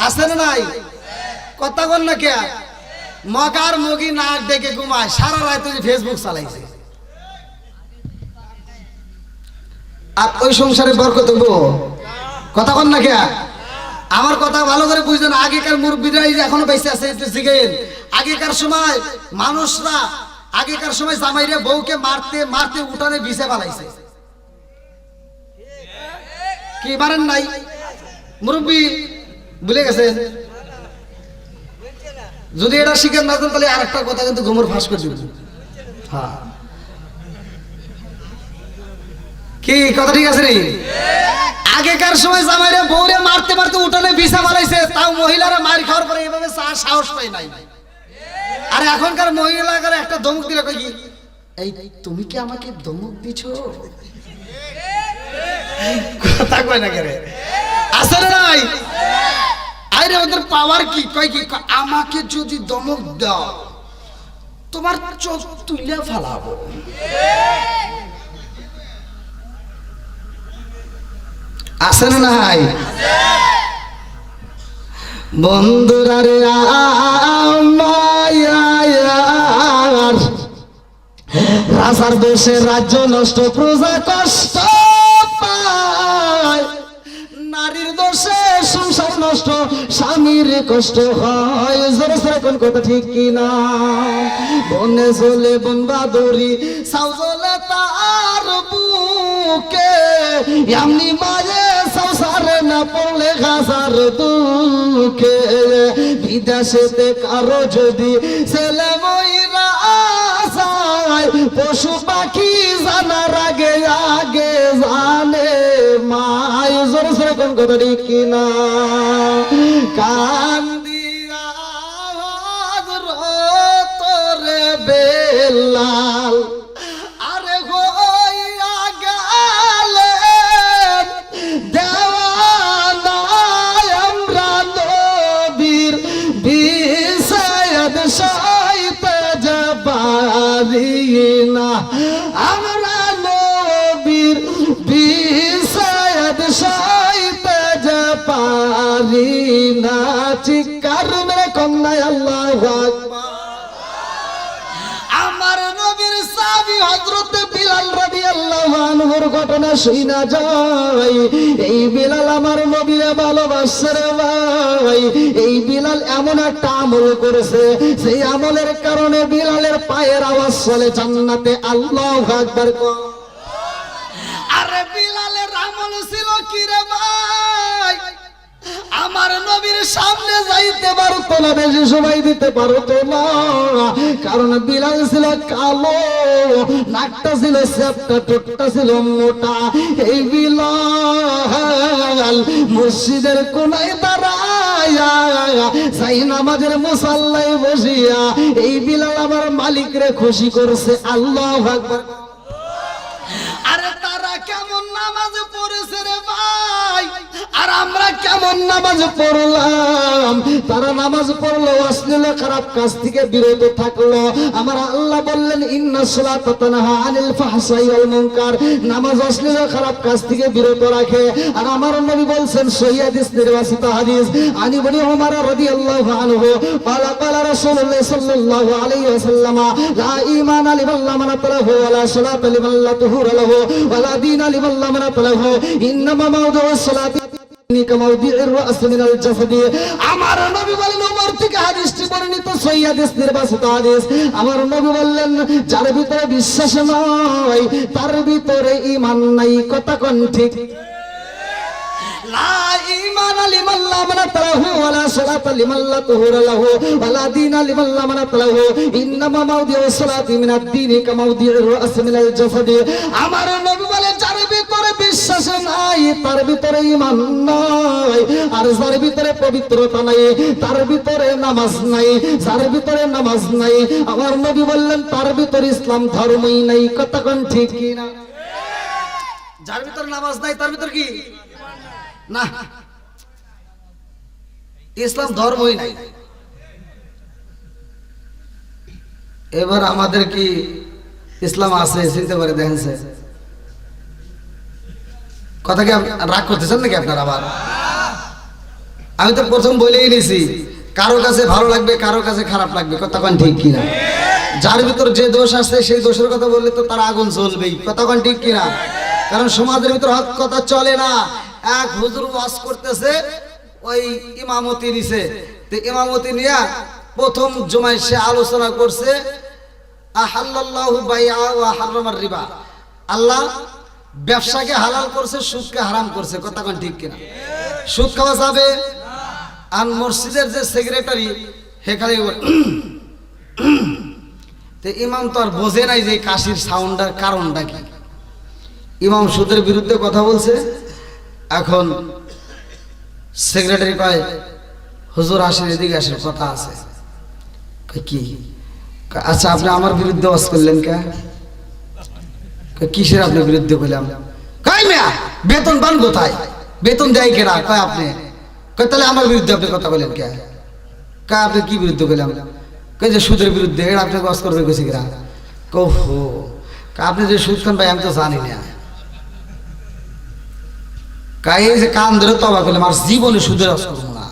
আছে না নাই? কথা বল না কে? মগার মগি নাক ডেকে ঘুমায়, সারা রাত ওই ফেসবুক চালাইছে। আর ওই সংসারে বরকত হইব? কথা বল না কে? আমার কথা ভালো করে বুঝলেন। আগেকার মুরব্বীরা এখনো বেঁচে আছে, একটু জিগেন। আগেকার সময় মানুষরা, আগেকার সময় জামাইরে বউকে মারতে মারতে উঠানে বিছে পালাইছে। কি মারেন নাই মুরব্বী? ভুলে গেছেন? যদি এটা শিখেন না তাহলে আরেকটা কথা কিন্তু ঘুমর ফাঁস করে দিব। হ্যাঁ, কি কথা ঠিক আছে রে? আগেকার সময় জামাইরে বউরে মারতে মারতে উঠানে বিছা পালাইছে, তাও মহিলারা মার খাওয়ার পরে এভাবে সাহস পায় নাই। আর এখনকার মহিলারা একটা ধমক দিলে কই কি, এই তুমি কি আমাকে ধমক দিছো? কথা কয় না কেরে? আছে না নাই? আরে ওদের পাওয়ার কি? কয় কি, আমাকে যদি ধমক দাও তোমার চোখ তুলে ফেলাবো। আছে না নাই? বন্ধুরা রে রাজার দেশে রাজ্য নষ্ট, প্রজা কষ্ট পায়। নারীর দোষে সংসার নষ্ট, স্বামীর কষ্ট হয়। জোরে জোরে কোন কথা ঠিক কিনা? বনে চলে বন বাদরি, সাউ চলে তার বুকে, এমনি মায়ে সংসারে না পড়লে হাজার দুঃখে। বিদেশেতে কারো যদি ছেলে মইরা যায়, পশু পাখি জানার আগে আগে জানে মায়। জোরে জোরে কোন কথা ঠিক কিনা? কান্দিয়া তোরে বেলাল, আরে হইয়া গেলে দেওয়ানা আমরা নবীর বিষাদ সইতে যাবারি না। আমরা নবীর বিষাদ সইতে যাবারি না। চিৎকার মেরে কন্যায় আল্লাহু আকবার। আমার নবীর সাহাবী হযরত বিলাল রাদিয়াল্লাহু আনহুর ঘটনা শুনা যায়। এই বিলাল আমার নবীরে ভালোবাসে রে ভাই। এই বিলাল এমন একটা আমল করেছে, সেই আমলের কারণে বিলালের পায়ের আওয়াজ চলে জান্নাতে। আল্লাহু আকবার। আরে বিলালের আমল ছিল কি রে ভাই? আমার নবীর সামনে যাইতে পারতো না, বেশি সময় দিতে পারতো না। কারণ বিলাল ছিল কালো, নাকটা ছিল চ্যাপ্টা, ঠোঁটটা ছিল মোটা। এই বিলাল মসজিদের কোনায় দাঁড়ায়া, সেই নামাজের মুসাল্লায় বসিয়া এই বিলাল আমার মালিকরে খুশি করছে। আল্লাহু আকবার। আরে তারা কেমন নামাজ পড়েছে রে ভাই, আর আমরা কেমন নামাজ পড়লাম? তারা নামাজ পড়লো, অশ্লীল খারাপ কাজ থেকে বিরত থাকলো। আমার আল্লাহ বললেন ইন্নাস সালাতা তানহা আনিল ফাহশাই ওয়াল মুনকার, নামাজ অশ্লীল খারাপ কাজ থেকে বিরত রাখে। আর আমার নবী বলছেন সহিহ হাদিস, নির্বাচিত হাদিস, আনি ইবনে ওমর রাদিয়াল্লাহু আনহু ক্বালা ক্বালা রাসূলুল্লাহ সাল্লাল্লাহু আলাইহি ওয়াসাল্লাম লা ঈমানা লিমান লা মানাতা লাহু ওয়া লা সালাতা লিমান লা তুহুরা লাহু ওয়া লা দীনা লিমান লা মানাতা লাহু ইন্নামা মাওদুউস সালাতি কামাউদিউর রাস মিনাল জাসাদি। আমার নবী বলেন, ওমর থেকে হাদিসটি বর্ণিত, সহিহ হাদিস, নির্বাচিত হাদিস। আমার নবী বললেন, যার ভিতরে বিশ্বাস নাই তার ভিতরে ঈমান নাই। কথা কোন ঠিক? লা ঈমানা লিমান লা মানাতা লাহু ওয়া লা সালাতা লিমান লা তুহুরা লাহু ওয়া লা দীনা লিমান লা মানাতা লাহু ইন্নামা মাওদিউস সালাতি মিনাদ দীনি কামাউদিউর রাস মিনাল জাসাদি। আমার নবী বলে, যার ভিতরে বিশ্বাস নাই তার ভিতরে ঈমান নাই। আর যার ভিতরে পবিত্রতা নাই তার ভিতরে নামাজ নাই। যার ভিতরে নামাজ নাই, আমার নবী বললেন, তার ভিতরে ইসলাম ধর্মই নাই। কথা কোন ঠিক কি না? যার ভিতরে নামাজ নাই তার ভিতরে কি না, ইসলাম ধর্মই নাই। এবার আমাদের কি ইসলাম আছে চিনতে পারে? দেখেন কথা কি রাগ করতেছেন নাকি আপনারা আবার? আমি তো প্রথম বলেই নিয়েছি, কারো কাছে ভালো লাগবে, কারো কাছে খারাপ লাগবে, কথা কোন ঠিক কিনা? যার ভিতর যে দোষ আছে সেই দোষের কথা বললে তো তার আগুন জ্বলবেই, কথা কোন ঠিক কিনা? কারণ সমাজের ভিতর হক কথা চলে না। এক হুজুর ওয়াজ করতেছে, ওই ইমামতি নিছে, তো ইমামতি নিয়া প্রথম জুমায় সে আলোচনা করছে আহাল্লাল্লাহু বাইআ ওয়া হারামার রিবা, আল্লাহ ব্যবসাকে হালাল করছে, সুদকে হারাম করছে, কথা কোন ঠিক কিনা? সুদ খাওয়া যাবে। আর মসজিদের যে সেক্রেটারি সেখানে তো ইমাম তো আর বোঝে নাই যে কাশির সাউন্ডের কারণটা কি। ইমাম সুদের বিরুদ্ধে কথা বলছে, এখন সেক্রেটারি কয় হুজুর আসেন, এদিকে আসেন, কথা আছে। কি? আচ্ছা আপনি আমার বিরুদ্ধে ওয়াজ করলেন কে? কিসের আপনার বিরুদ্ধে বললাম? কয় মিয়া বেতন পান কোথায়? বেতন দেয় কেনা? কয় আপনি। কয় তাহলে আমার বিরুদ্ধে আপনি কথা বলেন কে? কয় আপনি কি বিরুদ্ধে বললাম? কয় যে সুদের বিরুদ্ধে। এটা আপনি ওয়াজ করবে গেছি কিনা? কহো আপনি যে সুদ খান ভাই আমি তো জানি না। কয় এই যে কান ধরে তবা করলাম আর জীবনে সুদের ওয়াজ করবো না।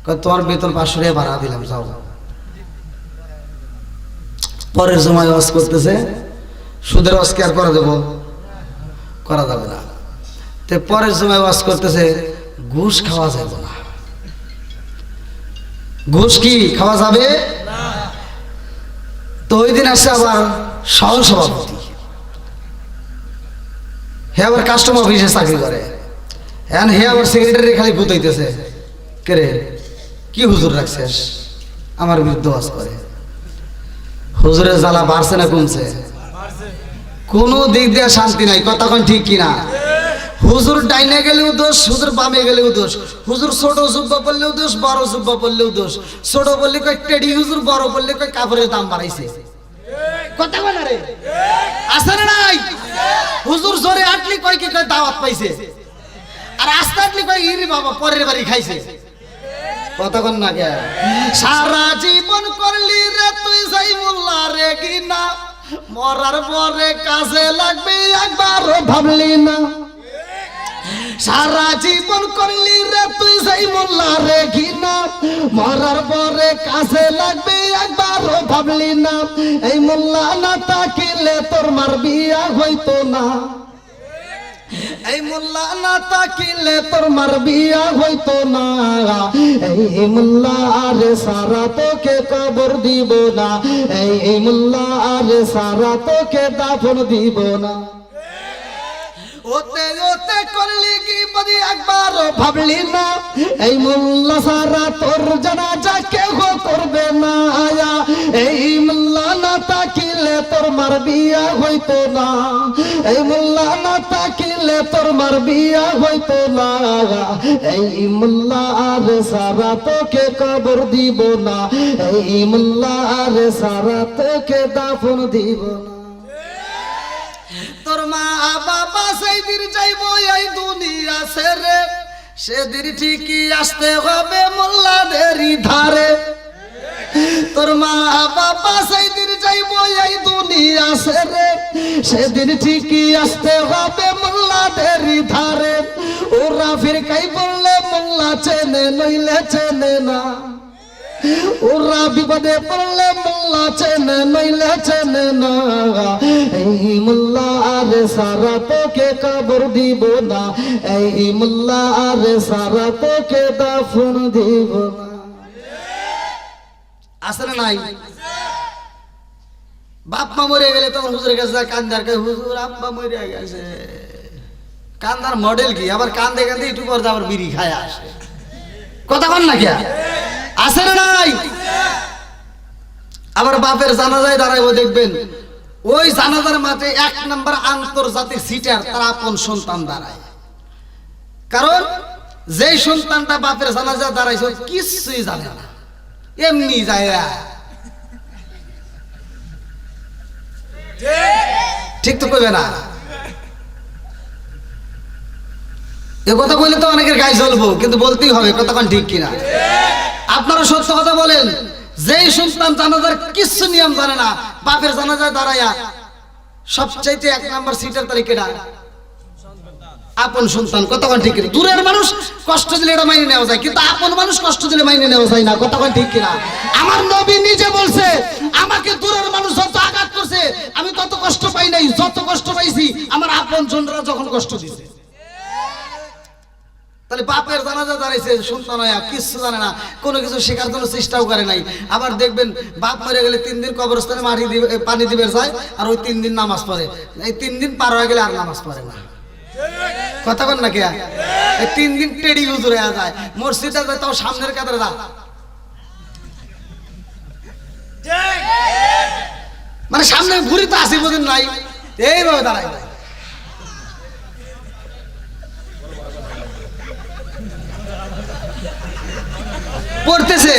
কয় তোমার বেতন 500 টাকা বাড়া দিলাম, যাও। পরের সময় ওয়াজ করতেছে, সুদের ওয়াজ কি আর করা দেবো? করা যাবে না। তো পরের সময় ওয়াজ করতেছে ঘুষ খাওয়া যাবে না। ঘুষ কি খাওয়া যাবে না? তো ওই দিন আসছে আবার সহ সভাপতি, হে আবার কাস্টমার অফিসে চাকরি করে, এখন হে আবার সেক্রেটারি খালি বুতাইতেছে, কে রে কি হুজুর রাখছিস? আমার বিরুদ্ধে ওয়াজ করে। হুজুরের জ্বালা বাড়ছে না কমছে? কোনো দিক দিয়ে শান্তি নাই, কথা কোন ঠিক কিনা? হুজুর ডাইনে গেলেও দোষ, হুজুর বামে গেলেও দোষ, হুজুর ছোট জুব্বা পড়লেও দোষ, বড় জুব্বা পড়লেও দোষ। ছোট বললে কয় টেডি হুজুর, বড় বললে কয় কাপড়ের দাম বাড়াইছে, কথা বল না রে? আছে না নাই? হুজুর জোরে আটলি কয় কি কয় দাওয়াত পাইছে, আর আস্তে আটলি কয় ইরি বাবা পরের বাড়ি খাইছে, কথা বল না কে? সারা জীবন করলি রে তুই যাই মোল্লা রে কিনা, মরার পরে কাজে লাগবে একবারও ভাবলি না। সারা জীবন করলি রে তুই যাই মোল্লা রে ঘিনা, মরার পরে কাজে লাগবে একবারও ভাবলি না। এই মোল্লা না তাকিলে তোর মার বিয়া হইতো না, এই মোল্লা না তাকিলে তোর মার বিয়া হইতো না। এই মোল্লা আরে সারা তোকে কবর দিব না, এই মোল্লা আরে সারা তোকে দাফন দিব না। ওতে ওতে করলি কি বদি একবারও ভাবলি না, এই মোল্লা সারা তোর জানাজা কেউ করবে না। এই মোল্লা না তাকিলে তোর মার বিয়া হইতো না, এই মোল্লা না তাকিলে তোর মার বিয়া হইতো না। এই মোল্লা আরে সারা তোকে কবর দিব না, এই মোল্লা আরে সারা তোকে দাফন দিব না। তোর মা বাবা সেইদিন যাইব এই দুনিয়া ছেড়ে, সেদিন ঠিকই আসতে হবে মোল্লাদেরই ধারে। তোর মা বাবা সেইদিন যাইব এই দুনিয়া ছেড়ে, সেদিন ঠিকই আসতে হবে মোল্লাদেরই ধারে। ওরা ফিরকাই বললে মোল্লা চেনে নইলে চেনে না, ওরা বিপদে পড়লে মোল্লা চেনে নইলে চেনে না। এই মোল্লা আরে সারা তোকে কবর দিব না, এই মোল্লা আরে সারা তোকে দাফন দিব না। আছে না নাই? বাপ মা মরে গেলে তখন হুজুরের কাছে কান্দার কে হুজুর আব্বা মরে গেছে, কান্দার মডেল কি? আবার কান্দে কান্দে একটু পর আবার বিড়ি খায় আসে, কথা বল না কে? আছে না নাই? আবার বাপের জানাজায় দাঁড়াইবো, দেখবেন ওই জানাজার মাঠে 1 নম্বর আন্তর্জাতিক সিটার তার আপন সন্তান দাঁড়ায়। কারণ যেই সন্তানটা বাপের জানাজায় দাঁড়াইছে কিছুই জানে না, এমনি যায়। ঠিক তো কইবে না? এ কথা বললে তো অনেকের গায়ে জ্বলবো, কিন্তু বলতেই হবে, কথা কোন ঠিক কিনা? আপনারা সত্য কথা বলেন, যেই সন্তান জানাজার কিছু নিয়ম জানে না, বাপের জানাজায় দাঁড়ায়া সবচাইতে 1 নম্বর সিটার তারিখে আপন সন্তান, কতক্ষণ ঠিক কিনা? দূরের মানুষ কষ্ট দিলে এটা মাইনে নেওয়া যায়, কিন্তু আপন মানুষ কষ্ট দিলে মাইনে নেওয়া যায় না, কতক্ষণ ঠিক কিনা? আমার নবী নিজে বলছে, আমাকে দূরের মানুষ যত আঘাত করছে আমি তত কষ্ট পাই নাই, যত কষ্ট পাইছি আমার আপন জনরা যখন কষ্ট দিছে। তাহলে বাপের জানাজা দাঁড়াইছে, সন্তান হয়ে কিছু জানে না, কোনো কিছু শেখার জন্য চেষ্টাও করে নাই। আবার দেখবেন বাপ মরে গেলে 3 দিন কবরস্থানে মাটি দিবে, পানি দিবে যায়, আর ওই 3 দিন নামাজ পড়ে। এই 3 দিন পার হয়ে গেলে আর নামাজ পড়ে না, কথা বল না কে? এই 3 দিন টেডি হুজুর হয়ে যায়, মসজিদে যায় তাও সামনের কাতারে যা, মানে সামনে ঘুরি তো আসি বোঝেন নাই, এইভাবে দাঁড়ায় পড়তেছে,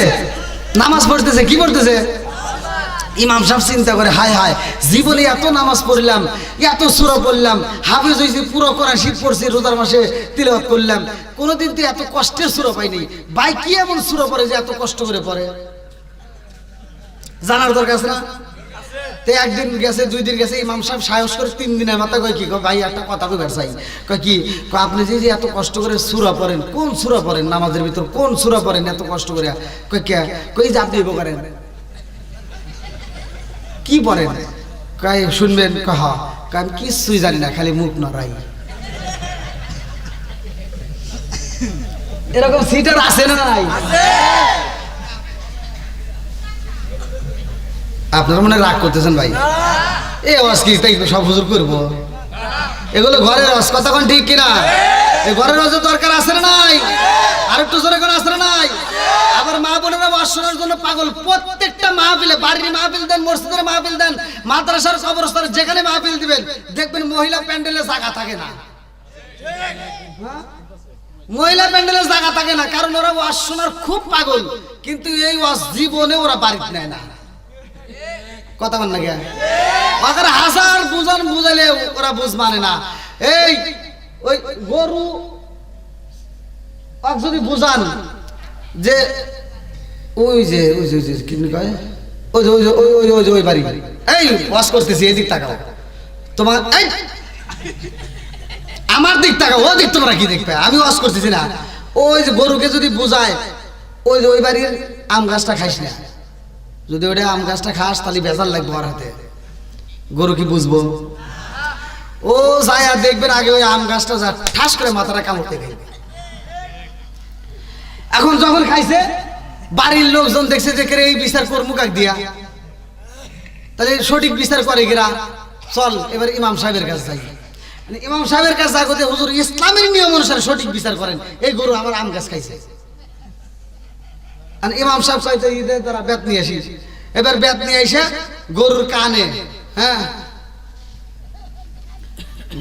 নামাজ পড়তেছে। কি পড়তেছে? ইমাম সাহেব চিন্তা করে, হায় হায়, জীবনে এত নামাজ পড়লাম, এত সূরা পড়লাম, হাফেজ হইছি, পুরো কোরআন শরীফ পড়ছি, রোজার মাসে তিলাওয়াত করলাম, কোনোদিন তো এত কষ্টের সূরা পাইনি। ভাই কি এমন সূরা পড়ে যে এত কষ্ট করে পড়ে? জানার দরকার আছে না? তো একদিন গেছে, 2 দিন গেছে, ইমাম সাহেব সাহস করে 3 দিনের মাথা কয় কি, ভাই একটা কথা কই চাই। কয় কি? আপনি যে এত কষ্ট করে সূরা পড়েন, কোন সূরা পড়েন নামাজের ভিতর, কোন সূরা পড়েন এত কষ্ট করে? কয় কে? কই যে আপনি করেন, কি পড়েন? কয় শুনবেন। কয় আমি কিছুই জানি না, খালি মুখ নড়াই। এরকম সিটার আছে না নাই? আপনারা মনে রাগ করতেছেন ভাই, এই আওয়াজ কি তাই সব হুজুর করবো? এগুলো ঘরের আওয়াজ, কতক্ষণ ঠিক কিনা? এই ঘরের আওয়াজের দরকার আছে না নাই? আর একটু জোরে করে আছে না নাই? আবার মা বোনেরা ওয়াজ শোনার জন্য পাগল, প্রত্যেকটা মাহফিলে, বাড়ির মাহফিল দেন, মসজিদের মাহফিল দেন, মাদ্রাসার কবরস্থানে, যেখানে মাহফিল দিবেন দেখবেন মহিলা প্যান্ডেলে জায়গা থাকে না, মহিলা প্যান্ডেলে জায়গা থাকে না, কারণ ওরা ওয়াজ শোনার খুব পাগল, কিন্তু এই ওয়াজ জীবনে ওরা বাড়িতে নেয় না, কথা বল না কে? ওদের হাজার বুঝান বুঝাইলে ওরা বুঝ মানে না। এই ওই গরু যদি বুঝান যে ওই যে কি কয়, ওই যে ওই যে ওই ওই ওই বাড়ি, এই ওয়াজ করতেছি, এই দিক তাকাও, তোমার এই আমার দিক তাকাও, ও দিক তোমরা কি দেখবে, আমি ওয়াজ করতেছি না। ওই যে গরুকে যদি বুঝায়, ওই যে ওই বাড়ির আম গাছটা খাইস না, যদি ওটা আম গাছটা খাস তাহলে বেজার লাগবে ওর হাতে, গরু কি বুঝবো? ও যায় আর দেখবেন আগে ওই আম গাছটা যা ঠাস করে মাথাটা কামড়তে গেল। এখন যখন খাইছে, বাড়ির লোকজন দেখছে যে এই বিচার কর মুখ দিয়া, তাহলে সঠিক বিচার করে গেরা, চল এবার ইমাম সাহেবের কাছে যাই। ইমাম সাহেবের কাছে যাই, হুজুর ইসলামের নিয়ম অনুসারে সঠিক বিচার করেন, এই গরু আমার আম গাছ খাইছে। ইমাম সাহেব চাইতে তারা বেত নিয়ে আসি, এবার বেত নিয়ে এসে গরুর কানে, হ্যাঁ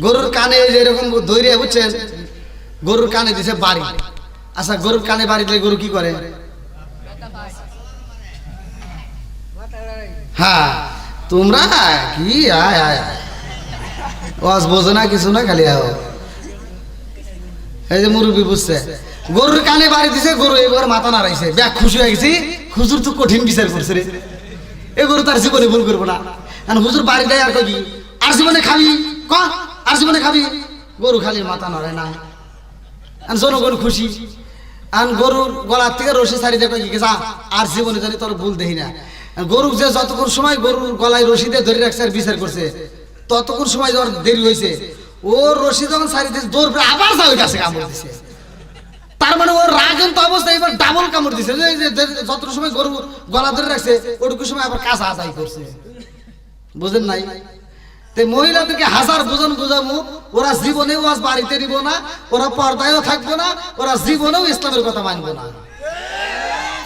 গরুর কানে যেরকম ধৈর্য, বুঝছেন, গরুর কানে দিছে বাড়ি। আচ্ছা গরুর কানে বাড়ি দিলে গরু কি করে? হ্যাঁ তোমরা কি আয় আয় ওয়াজ বোঝো না, কিছু না, খালি আও। এই যে মুরব্বী বুঝছে, গরুর কানে বাড়ি দিছে, গরু এবার মাথা নাড়াইছে, ব্যাগ খুশি হয়ে গেছি, হুজুর তো কঠিন বিচার করছে রে, এই গরু তার জীবনে ভুল করবো না। হুজুর বাড়ি দেয় আর কি, আর জীবনে খাবি, ক আর জীবনে খাবি, গরু খালি মাথা নাড়ে না, জনগণ খুশি। গরুর গলার থেকে রশি ছাড়ি দেখো কি যা, আর জীবনে জানি তোর ভুল দেখি না। গরু যে যতক্ষণ সময় গরুর গলায় রশি দিয়ে ধরে রাখছে আর বিচার করছে, ততক্ষণ সময় যখন দেরি হয়েছে, ও রশি যখন ছাড়ি দিয়েছে দৌড় করে আবার যা ওই কাছে কামড় দিছে। তার মানে ওর রাগন্ত অবস্থা এবার ডাবল কামড় দিছে, যতটুকু সময় গরু গলা ধরে রাখছে ওটুকু সময় আবার কাঁচা আদায় করছে, বুঝেন নাই? মহিলাদেরকে হাজার বোঝান বোঝাবো, ওরা জীবনেও আজ বাড়িতে নিব না, ওরা পর্দায়ও থাকবো না, ওরা জীবনেও ইসলামের কথা মানবো না,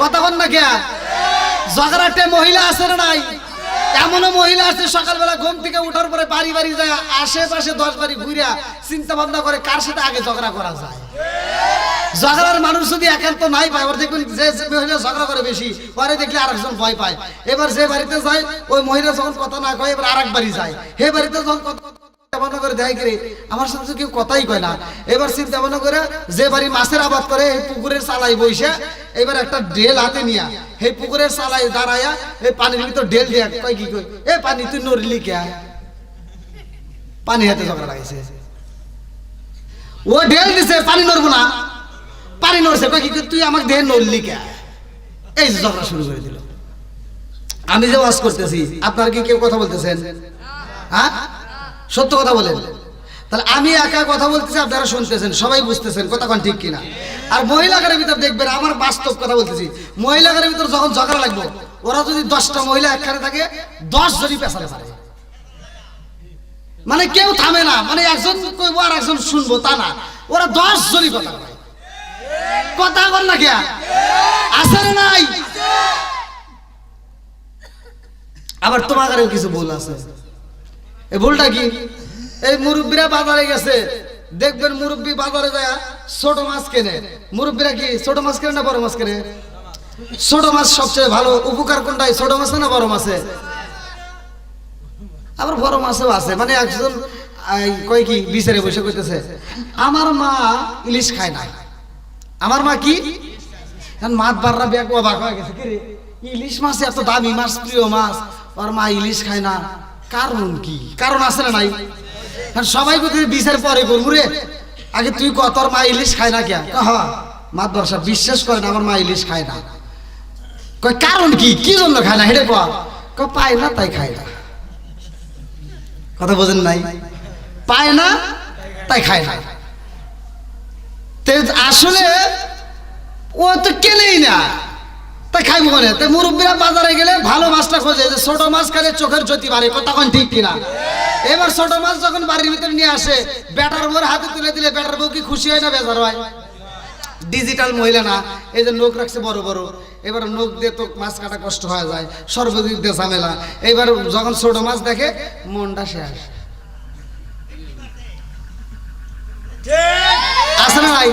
কথা বল না কে? ঝগড়াটে মহিলা আছে না নাই? এমনও মহিলা আছে সকালবেলা ঘুম থেকে উঠার পরে বাড়ি বাড়ি যায়, আশেপাশে 10 বাড়ি ঘুরিয়া চিন্তা ভাবনা করে কার সাথে আগে ঝগড়া করা যায়। ঝগড়ার মানুষ যদি একান্ত নাই পায়, ওর দেখবেন যে মহিলা ঝগড়া করে বেশি, পরে দেখলে আরেকজন ভয় পায়। এবার যে বাড়িতে যায় ওই মহিলা যখন কথা না কয়, এবার আরেক বাড়ি যায়, হে বাড়িতে যখন চিন্তা ভাবনা করে দেয় করে আমার সাথে কেউ কথাই কয় না, এবার চিন্তা ভাবনা করে যে বাড়ি মাছের আবাদ করে এই পুকুরের চালাই বইসা, এবার একটা ডেল হাতে নিয়া এই পুকুরের চালাই দাঁড়ায়া এই পানির ভিতর ডেল দিয়া কয় কি কই, এ পানি তুই নড়লি কে, পানি হাতে ঝগড়া লাগাইছে। ও ঢেল দিছে, পানি নড়বো না, পানি নড়ছে, কয় কি তুই আমাকে দেহে নড়লি কে? এই যে ঝগড়া শুরু করে দিল। আমি যে ওয়াজ করতেছি, আপনারা কি কেউ কথা বলতেছেন? হ্যাঁ, সত্য কথা বলেন। তাহলে আমি একা কথা বলতেছি, আপনারা শুনতেছেন, সবাই বুঝতেছেন, কথা কোন ঠিক কিনা? আর মহিলাদের ভিতর দেখবেন, আমার বাস্তব কথা বলতেছি, মহিলাদের ভিতর যখন ঝগড়া লাগবে, ওরা যদি 10টা মহিলা একখানে থাকে, 10 জনই পেছালে পারে, মানে কেউ থামে না, মানে একজন কইবো আর একজন শুনবো তা না, ওরা 10 জনই কথা বলে। কথা বল না কে আছে না নাই? আবার তোমাদেরও কিছু ভুল আছে। এই ভুলটা কি? এই মুরব্বীরা বাজারে গেছে, দেখবেন মুরব্বী বাজারে যায় ছোট মাছ কেনে। মুরব্বীরা কি ছোট মাছ কেনে না বড় মাছ কেনে? ছোট মাছ সবচেয়ে ভালো। উপকার কোনটাই, ছোট মাছ না বড় মাছে? আবার বড় মাছও আছে। মানে একজন কয় কি বিচারে বসে কইতেছে, আমার মা ইলিশ খায় না। আমার মা কি মাছ বাররা ব্যাগ অবাক হয়ে গেছে, কি রে ইলিশ মাছ এত দামি মাছ, প্রিয় মাছ, আর মা ইলিশ খায় না, কারণ কি? কারণ আছে না নাই? সবাই কোথায় বিচার পরে করবো রে, আগে তুই ক তোর মা ইলিশ খায় না কে? মাত বর্ষা বিশ্বাস করে না আমার মা ইলিশ খায় না। কয় কারণ কি, কি জন্য খায় না হেঁটে ক পায় না তাই খায় না। কথা বোঝেন নাই? পায় না তাই খায় না। আসলে ও তো কেনেই না, তাই খাইবো মনে। তাই মুরব্বীরা বাজারে গেলে ভালো মাছটা খোঁজে, যে ছোট মাছ খালে চোখের জ্যোতি বাড়ে, কথা কোন ঠিক কিনা? এবার ছোট মাছ যখন বাড়ির ভিতরে নিয়ে আসে, বেটার বউর হাতে তুলে দিলে বেটার বউ কি খুশি হয় না বেজার হয়? ডিজিটাল মহিলা না, এই যে নখ রাখছে বড় বড়, এবার নখ দিয়ে তো মাছ কাটা কষ্ট হয়ে যায়, সর্বদিক দিয়ে ঝামেলা। এইবার যখন ছোট মাছ দেখে মনটা শেষ। আছে না নাই?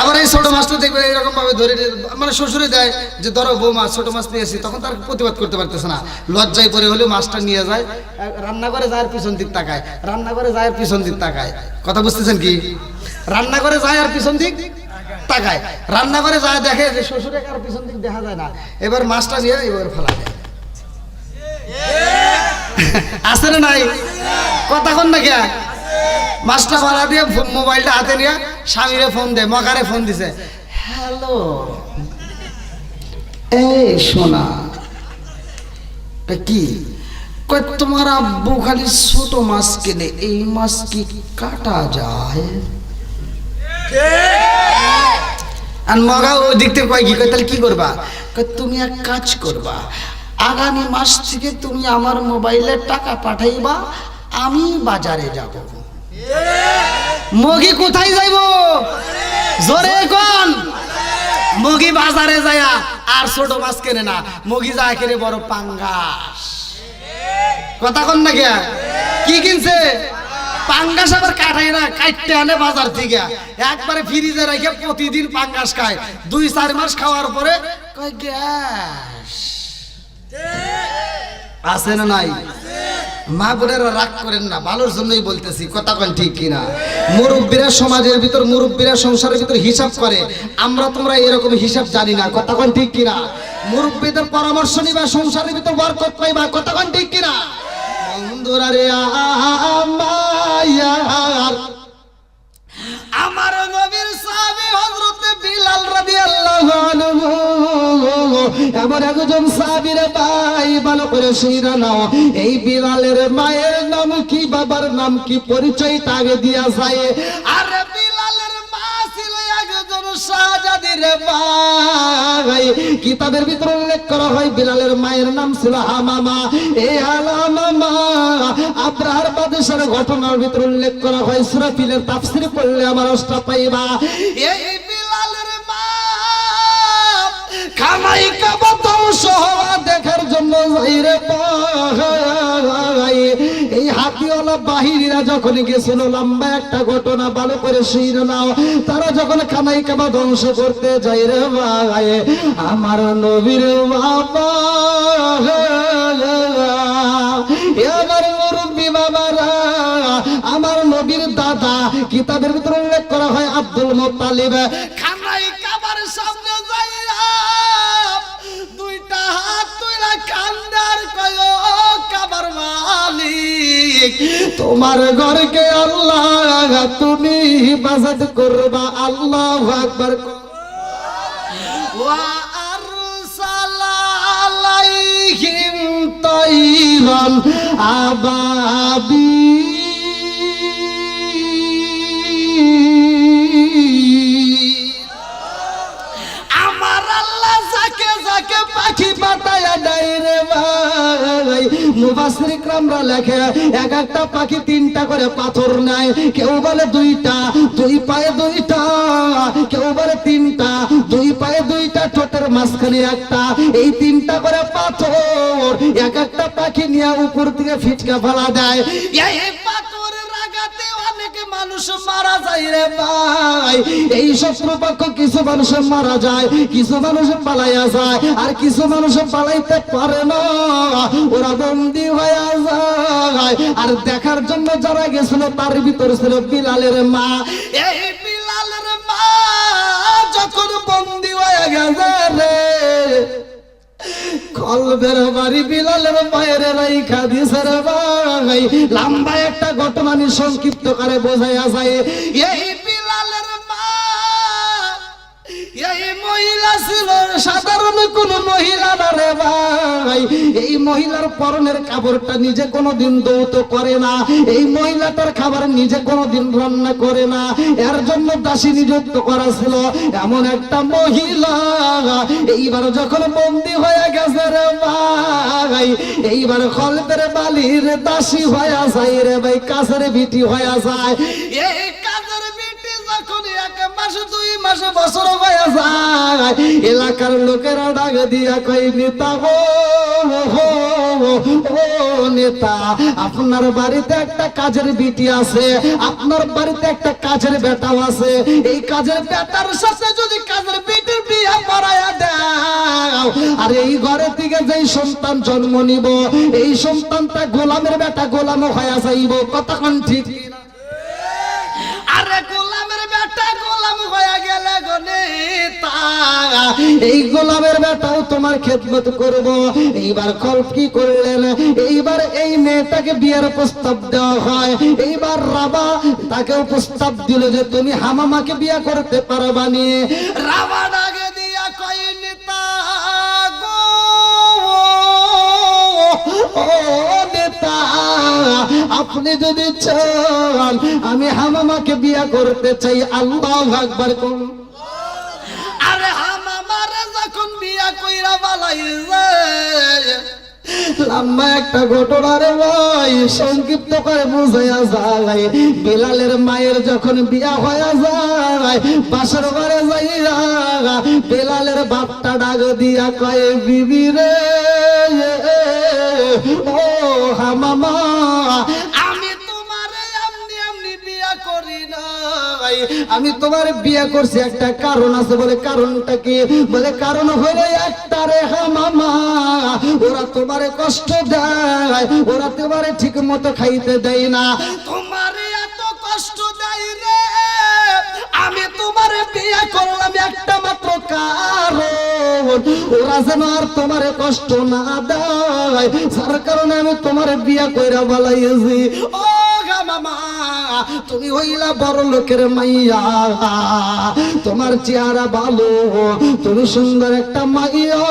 আবার এই ছোট মাছটা দেখবে এরকম ভাবে ধরে, মানে শ্বশুরে দেয় যে ধরো বউ মাছ, ছোট মাছ নিয়ে আসি, তখন তার প্রতিবাদ করতে পারতেছে না, লজ্জায় পরে হলেও মাছটা নিয়ে যায়, রান্না করে যায় আর পিছন দিক তাকায়, রান্না করে যায় আর পিছন দিক তাকায়। কথা বুঝতেছেন কি? রান্না করে যায় আর পিছন দিক তাকায়, রান্না করে যায়, দেখে যে শ্বশুরে আর পিছন দিক দেখা যায় না, এবার মাছটা নিয়ে এবার ফেলা যায়। আছে না নাই? কথা কোন না কে? মাছটা ভাড়া দিয়ে মোবাইলটা হাতে নিয়ে স্বামীরে ফোন দেয়, মকারে ফোন দিছে, হ্যালো এই সোনা, কি কই তোমার আব্বু খালি ছোট মাছ কেনে, এই মাছ কি কাটা যায়? আর মগা ওই দিক থেকে কয় কি, কয় তাহলে কি করবা? কয় তুমি এক কাজ করবা, আগামী মাস থেকে তুমি আমার মোবাইলে টাকা পাঠাইবা, আমি বাজারে যাব। মগি কোথায় যাইব? জোরে কোন? মগি বাজারে যায় আর ছোট মাছ কেনে না, মগি যায় কেনে বড় পাঙ্গাস। কথা কোন না কে? কি কিনছে? পাঙ্গাস। আবার কাটাই না, কাটতে আনে বাজার থেকে, একবারে ফ্রিজে রেখে প্রতিদিন পাঙ্গাস খায়। 2-4 মাস খাওয়ার পরে কয় গ্যাস। আছে না নাই? মা বোনেরা রাগ করেন না, ভালোর জন্যই বলতেছি, কথা কোন ঠিক কিনা? মুরব্বীরা সমাজের ভিতর, মুরব্বীরা সংসারের ভিতর হিসাব করে, আমরা তোমরা এরকম হিসাব জানি না, কথা কোন ঠিক কিনা? মুরব্বীদের পরামর্শ নিবা, সংসারের ভিতর বরকত পাইবা, কথা কোন ঠিক কিনা? বন্ধুরা রে আমার নবীর সাহাবী হযরত বিলাল রাদিয়াল্লাহু আনহু এমন একজন সাহাবী রে ভাই, ভালো করে শুনে নাও, এই বিলালের মায়ের নাম কি, বাবার নাম কি, পরিচয়টা আগে দিয়া যায়। আর বিলালের মা ছিল একজন শাহজাদি রে ভাই। কিতাবের ভিতরে উল্লেখ করা হয় বিলালের মায়ের নাম ছিল হামামা। এই হামামা আব্রাহার বাদশার ঘটনার ভিতরে উল্লেখ করা হয়, সূরা ফিলের তাফসীর পড়লে আমার অষ্টা পাইবা। এই বিলালের মা খামাই কাবা ধ্বংস হওয়া দেখার জন্য যাইরে ভাই। এই হাতিওয়ালা বাহিনীরা যখন গেছিল, লম্বা একটা ঘটনা, ভালো করে শুনে নাও, তারা যখন খামাই কাবা ধ্বংস করতে যাই রে ভাই, আমার নবীর বাবা, আমার মুরব্বী বাবারা, আমার নবীর দাদা, কিতাবের ভিতরে উল্লেখ করা হয় আব্দুল মুত্তালিব, খামাই কাবার সামনে যাইয়া 2টা হাত তুইলা কান্দার কয় কাবার মালিক, মালিক, তোমার ঘরকে আল্লাহ তুমি হিফাজত করবা। আল্লাহু আকবার। ওয়া আরসালা আলাইহিম তাইরান আবাবিল, আমার আল্লাহ যাকে যাকে পাখি পাঠায়া দেয় রে ভাই, মুফাসসির ইকরামরা লেখে এক একটা পাখি তিনটা করে পাথর নেয়। কেউ বলে দুইটা, দুই পায়ে দুইটা, কেউ বলে তিনটা, দুই পায়ে দুইটা, ঠোঁটের মাঝখানে একটা, এই তিনটা করে পাথর এক একটা পাখি নিয়ে উপর থেকে ফিটকা ফেলা দেয়। এই পাথরের আঘাতে অনেক মানুষ মারা যায় রে ভাই। এই শত্রুপক্ষ কিছু মানুষ মারা যায়, কিছু মানুষ পালাইয়া যায়, আর কিছু মানুষ পালাইতে পারে না, ওরা বন্দী হয়ে যায়। আর দেখার জন্য যারা গেছিল তার ভিতর ছিল বিলালের মা। এই বিলালের মা যখন বন্দী হয়ে গেছে রে, কলবের বাড়ি বিলালের বাইরে রাইখা দিছে রে ভাই। লম্বা একটা ঘটনা নি সংক্ষিপ্ত করে বোঝাইয়া যায়। এই বিলালের মা, এই মহিলা ছিল সাধারণ কোন মহিলা না রে ভাই। এই মহিলার পরনের কাপড়টা নিজে কোনোদিন দৌত করে না, এই মহিলাটার খাবার নিজে কোনোদিন রান্না করে না, এর জন্য দাসী নিযুক্ত করা ছিল এমন একটা মহিলা। এইবার যখন বন্দী হয়ে গেছে রে ভাই, এইবার কলবের বালির দাসী হয়ে যায় রে ভাই, কাছের বিটি হয়ে যায়। এই কাছের বিটি যখন এক মাস, দুই মাস, বছর হয়ে যায়, এলাকার লোকেরা ডাক দিয়া কই, নেতা গো, ও নেতা, আপনার বাড়িতে একটা কাজের বিটি আছে, আপনার বাড়িতে একটা কাজের বেটাও আছে, এই কাজের বেটার সাথে যদি কাজের বিটির বিয়ে করায়া দাও, আর এই ঘরে থেকে যেই সন্তান জন্ম নিব, এই সন্তানটা গোলামের বেটা গোলাম হয়ে যাইব। কতক্ষণ ঠিক কিনা? আরে গোলামের বেটা গোলাম হয়ে গেলে গনে তা, এই গোলামের বেটাও তোমার খেদমত করব। এইবার কল্প কি করলেন, এইবার এই মেয়েটাকে বিয়ের প্রস্তাব দেওয়া হয়। এইবার রাবা তাকেও প্রস্তাব দিল যে তুমি হামামাকে বিয়ে করতে পারবা নি। রাবা ডাকে দিয়া কই, নেতা গো, ও নেতা, আপনি যদি চান আমি হামামাকে বিয়ে করতে চাই। আল্লাহু আকবার কোন। আরে হামামারে যখন বিয়া কইরা বালাইছে, লম্বা একটা ঘটনা রে ভাই, সংক্ষিপ্ত করে বুঝাইয়া যায়। বিলালের মায়ের যখন বিয়া হয়ে যায়, বাসার ঘরে যাইয়া বিলালের বাপটা ডাক দিয়া কয়, বিবি রে, ও হামামা, আমি তোমারে এমনি এমনি বিয়া করি নাই, আমি তোমার বিয়া করছি একটা কারণ আছে। বলে কারণটা কি? বলে কারণ হলো একটা রে হামামা, ওরা তোমারে কষ্ট দেয়, ওরা তোমারে ঠিক মতো খাইতে দেয় না, তোমারে এত কষ্ট দেয় রে, আমি তোমারে বিয়ে করলাম একটা মাত্র কারণ, ওরা যেন আর তোমারে কষ্ট না দেয়, যার কারণে আমি তোমারে বিয়ে কইরা বলাইছি। ও মামা, তুমি হইলা বড় লোকের মাইয়া, তোমার চেহারা ভালো, তুমি সুন্দর একটা মাইয়া,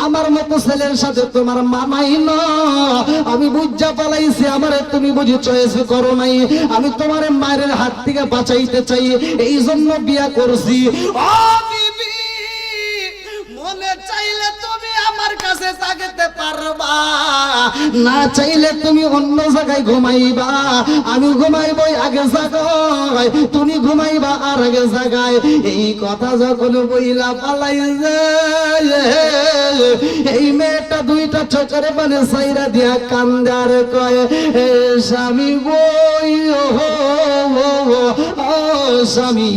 আমার মতো ছেলের সাথে তোমার মানাই না, আমি বুঝা পালাইছি, আমারে তুমি বুঝি চয়েস করো নাই, আমি তোমার মায়ের হাত থেকে বাঁচাইতে চাই, এই জন্য বিয়া করছি। ও বিবি, মনে চাইলে তুমি আমার কাছে থাকতে পারবা, না চাইলে তুমি অন্য জায়গায় ঘুমাইবা, আমি ঘুমাইবই আগে জায়গায়, তুমি ঘুমাইবা আর আগে জায়গায়। এই কথা যখন বইলা পালাই যায়, এই মেয়েটা দুইটা চোখের মানে সাইরা দিয়া কান্দার কয়, স্বামী বই, ও স্বামী,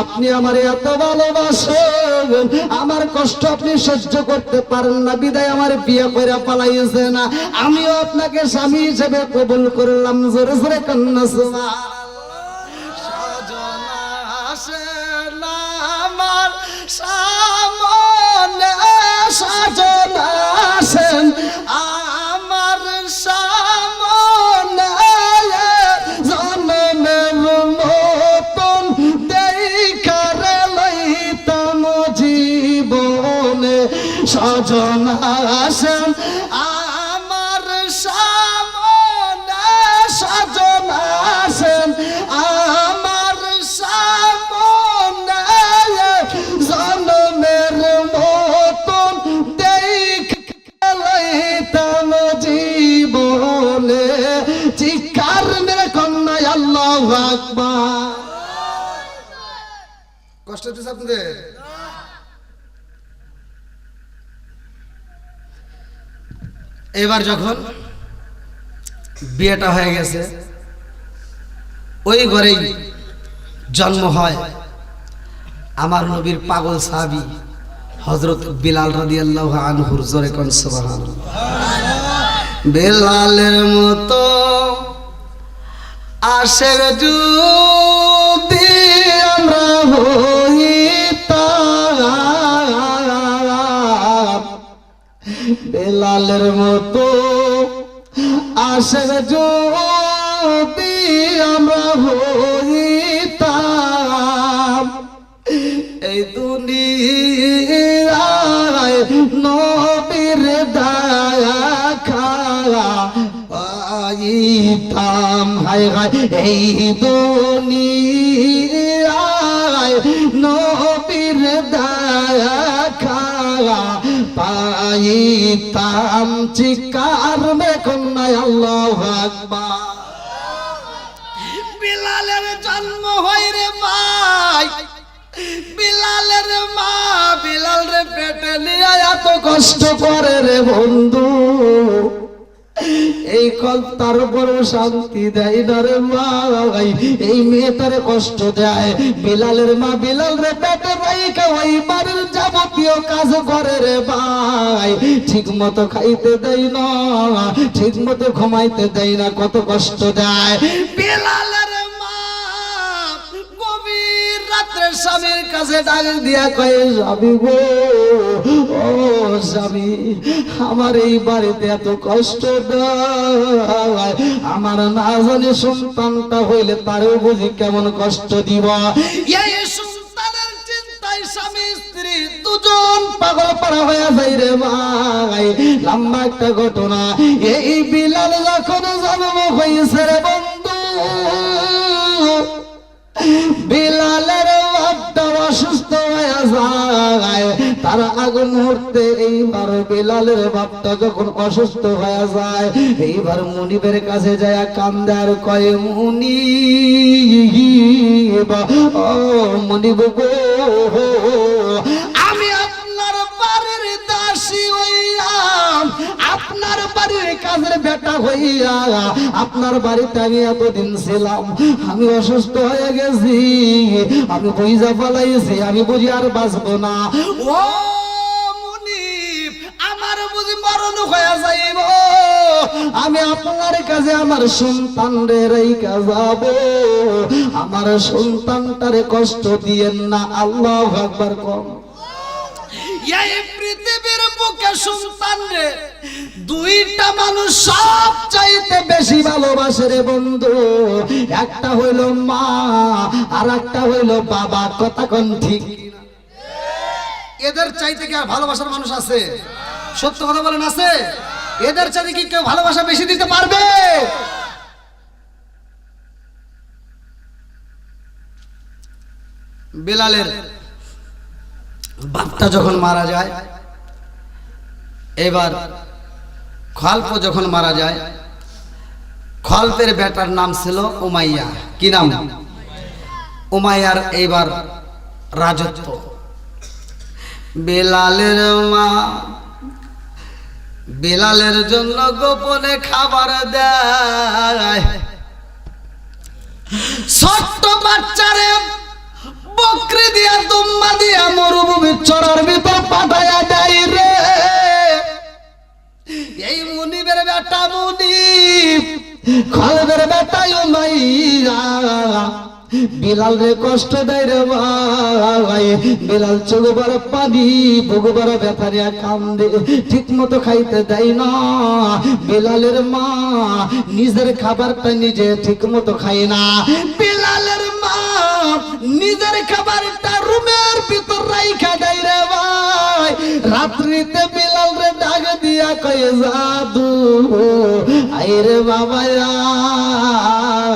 আপনি আমার এত ভালোবাসেন, আমার কষ্ট আপনি সহ্য করতে পারেন না, বিদায় আমার বিয়ে করে পালাইছে না, আমিও আপনাকে স্বামী হিসেবে কবুল করলাম। জোরে জোরে কান্না সুবহানাল্লাহ। সাজনা আসেন আমার সামনে, সাজনা আসেন আমার সামনে, স্বজন আসেন আমার সামনে, স্বজন আসেন আমার সামনে, জনমের মতন দেখলাম জীবনে, চিৎকার মেরে কন্যায় আল্লাহু আকবার। কষ্ট হচ্ছে আপনাদের? এবার যখন বিয়েটা হয়ে গেছে, ওই ঘরেই জন্ম হয় আমার নবীর পাগল সাহাবী হযরত বিলাল রাদিয়াল্লাহু আনহুর। জোরে কোন সুবহানাল্লাহ। বিলালের মতো আশেক যদি আমরা হইতাম, বিলালের মতো আশেক যদি আমরা হইতাম, এই দুনিয়ায় নবীর দেখা পাইতাম। হায় হায় এই দুনিয়ায় নবীর দেখা পাইতাম, চিৎকার মে কন্যায় আল্লাহু আকবার। বিলালের জন্ম হয় রে ভাই, বিলালের মা বিলাল রে পেটে নিয়ে এত কষ্ট করে রে বন্ধু, এই তার বড় শান্তি দেয় না রে ভাই, এই মেয়েটারে কষ্ট দেয়। বিলালের মা বিলাল রে পেটে রাইখা ওই বাড়ির যাবতীয় কাজ করে রে ভাই, ঠিক মতো খাইতে দেয় না, ঠিক মতো ঘুমাইতে দেয় না, কত কষ্ট দেয়। বিলালের মা গভীর রাত্রে স্বামীর কাছে ডাক দিয়া কয়, স্বামী গো, ও স্বামী, আমার এই বাড়িতে এত কষ্ট দেয়, আমার না জানি সন্তানটা হইলে তারও বুঝি কেমন কষ্ট দিব। এই সন্তানের চিন্তায় স্বামী স্ত্রী দুজন পাগল পারা হয়ে যায় রে ভাই। লম্বা একটা ঘটনা, এই বিলাল যখন জন্ম হয়েছে রে বন্ধু, বিলালের বাপটা অসুস্থ হয়ে যায়। তার আগে মুহূর্তে এইবার বিলালের বাপটা যখন অসুস্থ হয়ে যায়, এইবার মুনিবের কাছে যায় কান্দে আর কয়, মুনিব, ও মুনিব গো, আমি আপনার বাড়ির দাসী হইলাম, আপনার বাড়ির কাজের বেটা হইয়া আপনার বাড়িতে আমি এতদিন ছিলাম, আমি অসুস্থ হয়ে গেছি, আমি বইজা পালাইছি, আমি বুঝি আর বাঁচবো না। ও মুনিব, আমার বুঝি মরণ হয়ে যাইব, আমি আপনার কাছে আমার সন্তান রে রাইখা যাব, আমার সন্তানটারে কষ্ট দিয়েন না। আল্লাহু আকবার। কম এই পৃথিবীর বুকে সন্তান রে দুইটা মানুষ সব চাইতে বেশি ভালোবাসে রে বন্ধু, একটা হইল মা আর একটা হইল বাবা। কথা কোন ঠিক? এদের চাইতে কি আর ভালোবাসার মানুষ আছে? সত্য কথা বলেন, আছে? এদের চাইতে কি কেউ ভালোবাসা বেশি দিতে পারবে? বিলালের বাপটা যখন মারা যায়, এবার খলপ যখন মারা যায়, খলপের বেটার নাম ছিল উমাইয়া। কি নাম? উমাইয়ার এইবার রাজত্ব। বিলালের মা বিলালের জন্য গোপনে খাবার দেয়, ছোট্ট বাচ্চারে বকরি দিয়া দুম্বা দিয়া মরুভূমির চড়ার ভিতর পাঠাইয়া দেয় রে। এই মুনিবের বেটা মুনিব, খলবের বেটা উমাইয়া বিলাল রে কষ্ট দেয় রে ভাই। বিলাল চোখ বড় পানি, বুক বড় ব্যথা নিয়ে কান্দে, ঠিক মতো খাইতে দেয় না। বিলালের মা নিজের খাবারটা নিজে ঠিক মতো খায় না। বিলালের মা নিজের খাবারটা রুমের ভিতর রাইখা দেয় রে ভাই। রাত্রিতে বিলাল রে ডাক দিয়া কয় জাদু আইরে বাবা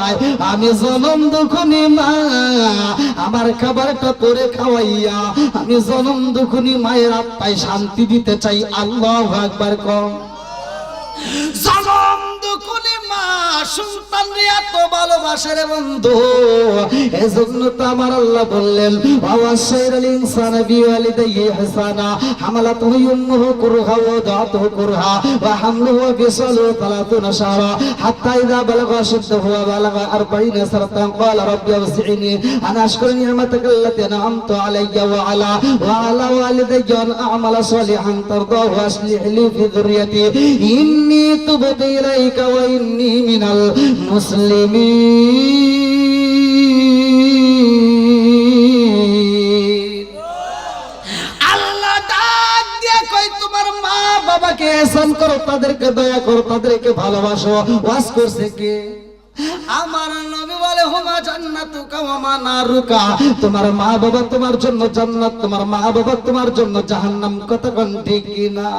আয়, আমি জনম দুখনি মা আমার খাবারটা তোরে খাওয়াইয়া আমি জনম দুখনি মায়ের আত্মায় শান্তি দিতে চাই। আল্লাহু আকবার কম। জনম দুখনি মা সন্তান এত ভালোবাসে রে বন্ধু, এজন্য তো আমার আল্লাহ বললেন ওয়াসাইরাল ইনসানা বিওয়ালিদাইহি ইহসানা হামালাতুহু উম্মুহু কুরহা ওয়া দাতুহু কুরহা ওয়া হামলুহু ওয়া ফিসালুহু 30 শাহরা হাত্তা ইযা বালাগা আশুদ্দাহু ওয়া বালাগা 40 সানাতান ক্বালা রাব্বি আওজি'নি আন আশকুরা নি'মাতাকা আল্লাতী আন'আমতু আলাইয়া ওয়া আলা ওয়ালিদাইয়া আন আ'মালা সালিহান তারদাহু ওয়া আসলিহ লি ফি যুররিয়াতি ইন্নী তুবতু ইলাইকা ওয়া ইন্নী মিনাল মুসলিমিন। আল্লাহ ডাক দিয়ে কই তোমার মা বাবাকে এহসান করো, তাদেরকে দয়া করো, তাদেরকে ভালোবাসো। ওয়াজ করছে কে? আমার নবী বলে হুমা জান্নাতুকা ওয়া মা নারুকা, তোমার মা বাবা তোমার জন্য জান্নাত, তোমার মা বাবা তোমার জন্য জাহান্নাম। কথা কোন ঠিক কি না?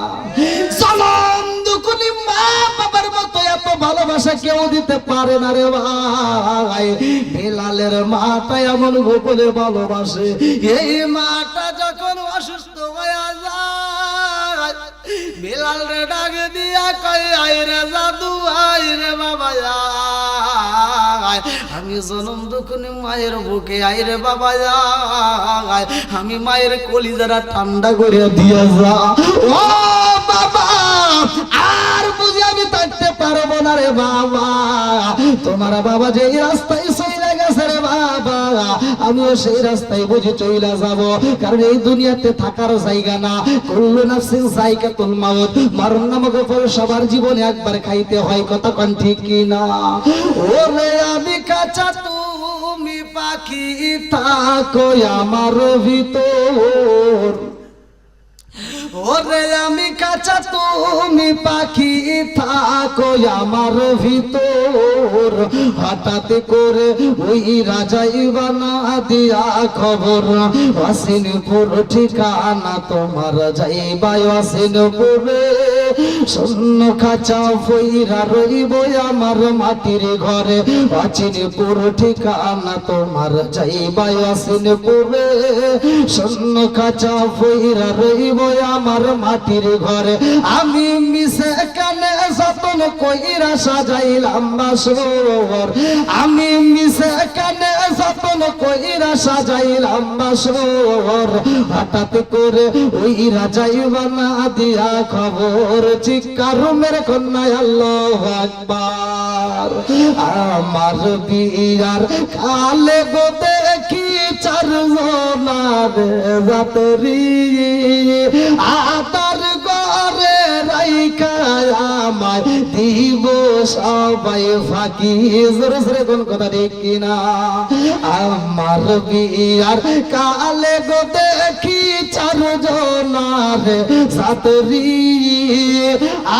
সালাম দুকুনি মা বাবার মতো এত ভালোবাসা কেউ দিতে পারে না রে ভাই। বিলালের মাটা এমন গোপনে ভালোবাসে, এই মাটা যখন অসুস্থ হয়ে যায় বিলাল রে ডাক দিয়া কয় আইরে জাদু আইরে বাবা আয়, আমি জনম দুখনি মায়ের বুকে আইরে বাবা আয়, আমি মায়ের কলিজাটা ঠান্ডা করে দিয়া যা। ও বাবা আর বুঝি আমি থাকতে পারবো না রে বাবা, তোমার বাবা যে রাস্তায় চলে গেছে রে বাবা আমিও সেই রাস্তায় বুঝি চলে যাব, কারণ এই দুনিয়াতে থাকার জায়গা না। কুল্লু নাফসিন যায়কাতুল মাউত, মরণ নামক ফল সবার জীবনে একবার খাইতে হয়। কথা কোন ঠিক কি না? ওরে আমি কাঁচা তুমি পাখি থাকো আমার ভিতর, ওরে আমি কাঁচা তুমি পাখি থাকো আমার ভিতর, হঠাৎ করে ওই রাজাই বানা দিয়া খবর ওয়াসিনপুর ঠিকানা তোমার যাইবা ওয়াসিনপুরে, শূন্য খাঁচা ফইরা রইব আমার মাটির ঘরে, ওয়াসিনপুর ঠিকানা তোমার যাইবা ওয়াসিনপুরে, শূন্য খাঁচা ফইরা রইব আমার মাটির ঘরে। আমি মিশে কানে যতন কইরা সাজাইলাম বাসর, আমি মিশে কানে যতন কইরা সাজাইলাম বাসর, হঠাৎ করে ওই রাজাই বানা দিয়া খবর চিৎকার মেরে কন্যায় আল্লাহু আকবার। আমার বিয়ার কালে গো দেখি চারজনার জাতরি আতার ঘরে রাইখা আমায় দিব সবাই ফাঁকি। জোরে জোরে কোন কথা ঠিক কিনা? আমার বিয়ার কালে গো দেখি চারজনার জাতরি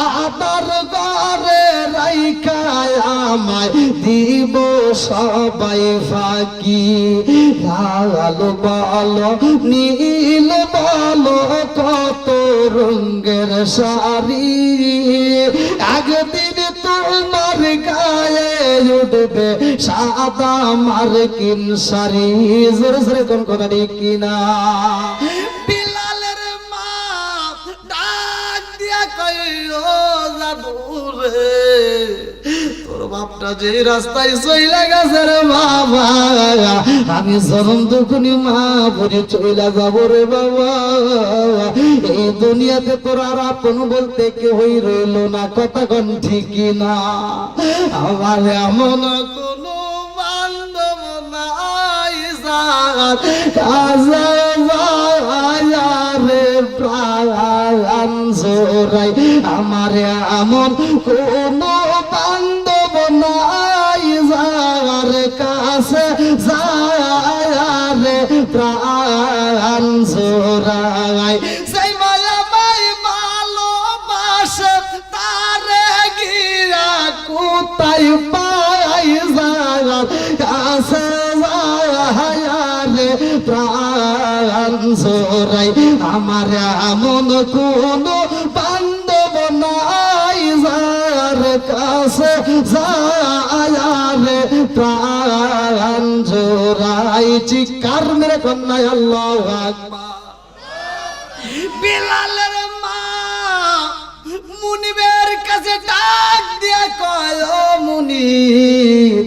আতার ঘরে রাইখা আমায় দিব সবাই ফাঁকি। লাল বলো নীল বলো কত রঙের শাড়ি, একদিন তোমার গায়ে উঠবে সাদা মার্কিন শাড়ি। জোরে জোরে কোন কথা ঠিক কিনা? বিলালের মা ডাক দিয়া কইলো জাদু রে তোর বাপটা যে রাস্তায় চইলা গেছে রে বাবা, আমি জনম দুখনি মা ভরে চইলা যাব রে বাবা। এই দুনিয়াতে তোর আর আপন বলতে কেউই রইল না। কথা কোন ঠিক না? আমার এমন কোনো বান্ধব নাই সাথ রে প্রাণ জোরাই, আমার এমন কোনো বান্ধব নাই যার কাছে যায় রে প্রাণ জোরাই। সেই মায়া মাই ভালোবাসে তারে গিয়া কোথায় পাই যার কাছে যায় রে প্রাণ জোরাই আমার এমন কোন বান্ধব নাই যার কাছে যায় প্রাণ জোরাই চিৎকার মেরে কন্যা আল্লাহু আকবার। বিলালের মা মুনিবের কাছে ডাক দিয়ে কয় ও মুনিব,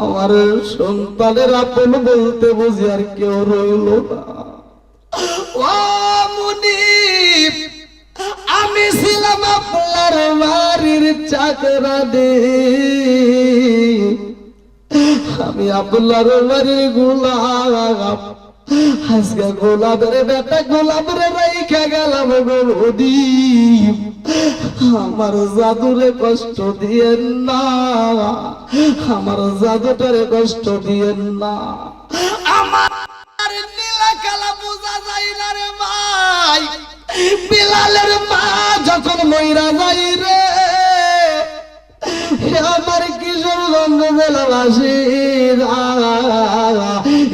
আমার সন্তানের আপন বলতে বুঝি আর কেউ রইল না। ও মুনিব, আমি ছিলাম আপনার বাড়ির চাকরানি, আমি আপনার বাড়ির গোলাম, আজকে গোলাপের বেটা গোলাপের রাইখা গেলাম গৌরী, আমার জাদুরে কষ্ট দিয়েন না, আমার জাদুটারে কষ্ট দিয়েন না। আমার নীলা কালা বোঝা যায় না রে ভাই। বিলালের মা যখন মইরা যাই রে আমার কিশোরগঞ্জ জেলাবাসী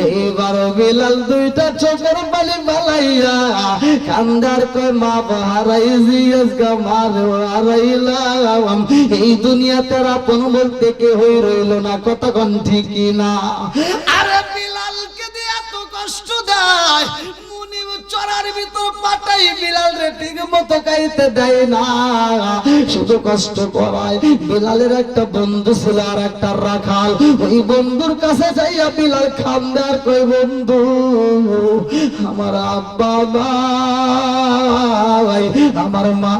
এইবার বিলাল দুইটা চোখের পানি বালাইয়া কান্দার কয় মা হারাই জিয়াজগা মার হারাইলাম, এই দুনিয়াতে আপন বলতে কে হই রইল না, কতক্ষণ ঠিকই না। আরে বিলালকে দিয়ে এত কষ্ট দেয়, মুনিব চড়ার ভিতর পাঠাই বিলাল রে ঠিক মতো খাইতে দেয় না, শুধু কষ্ট করায়। বিলালের একটা বন্ধু ছিল আর একটা রাখাল, ওই বন্ধুর কাছে যাইয়া বিলাল খান্দার কই বন্ধু আমার আব্বা নাই, আমার মা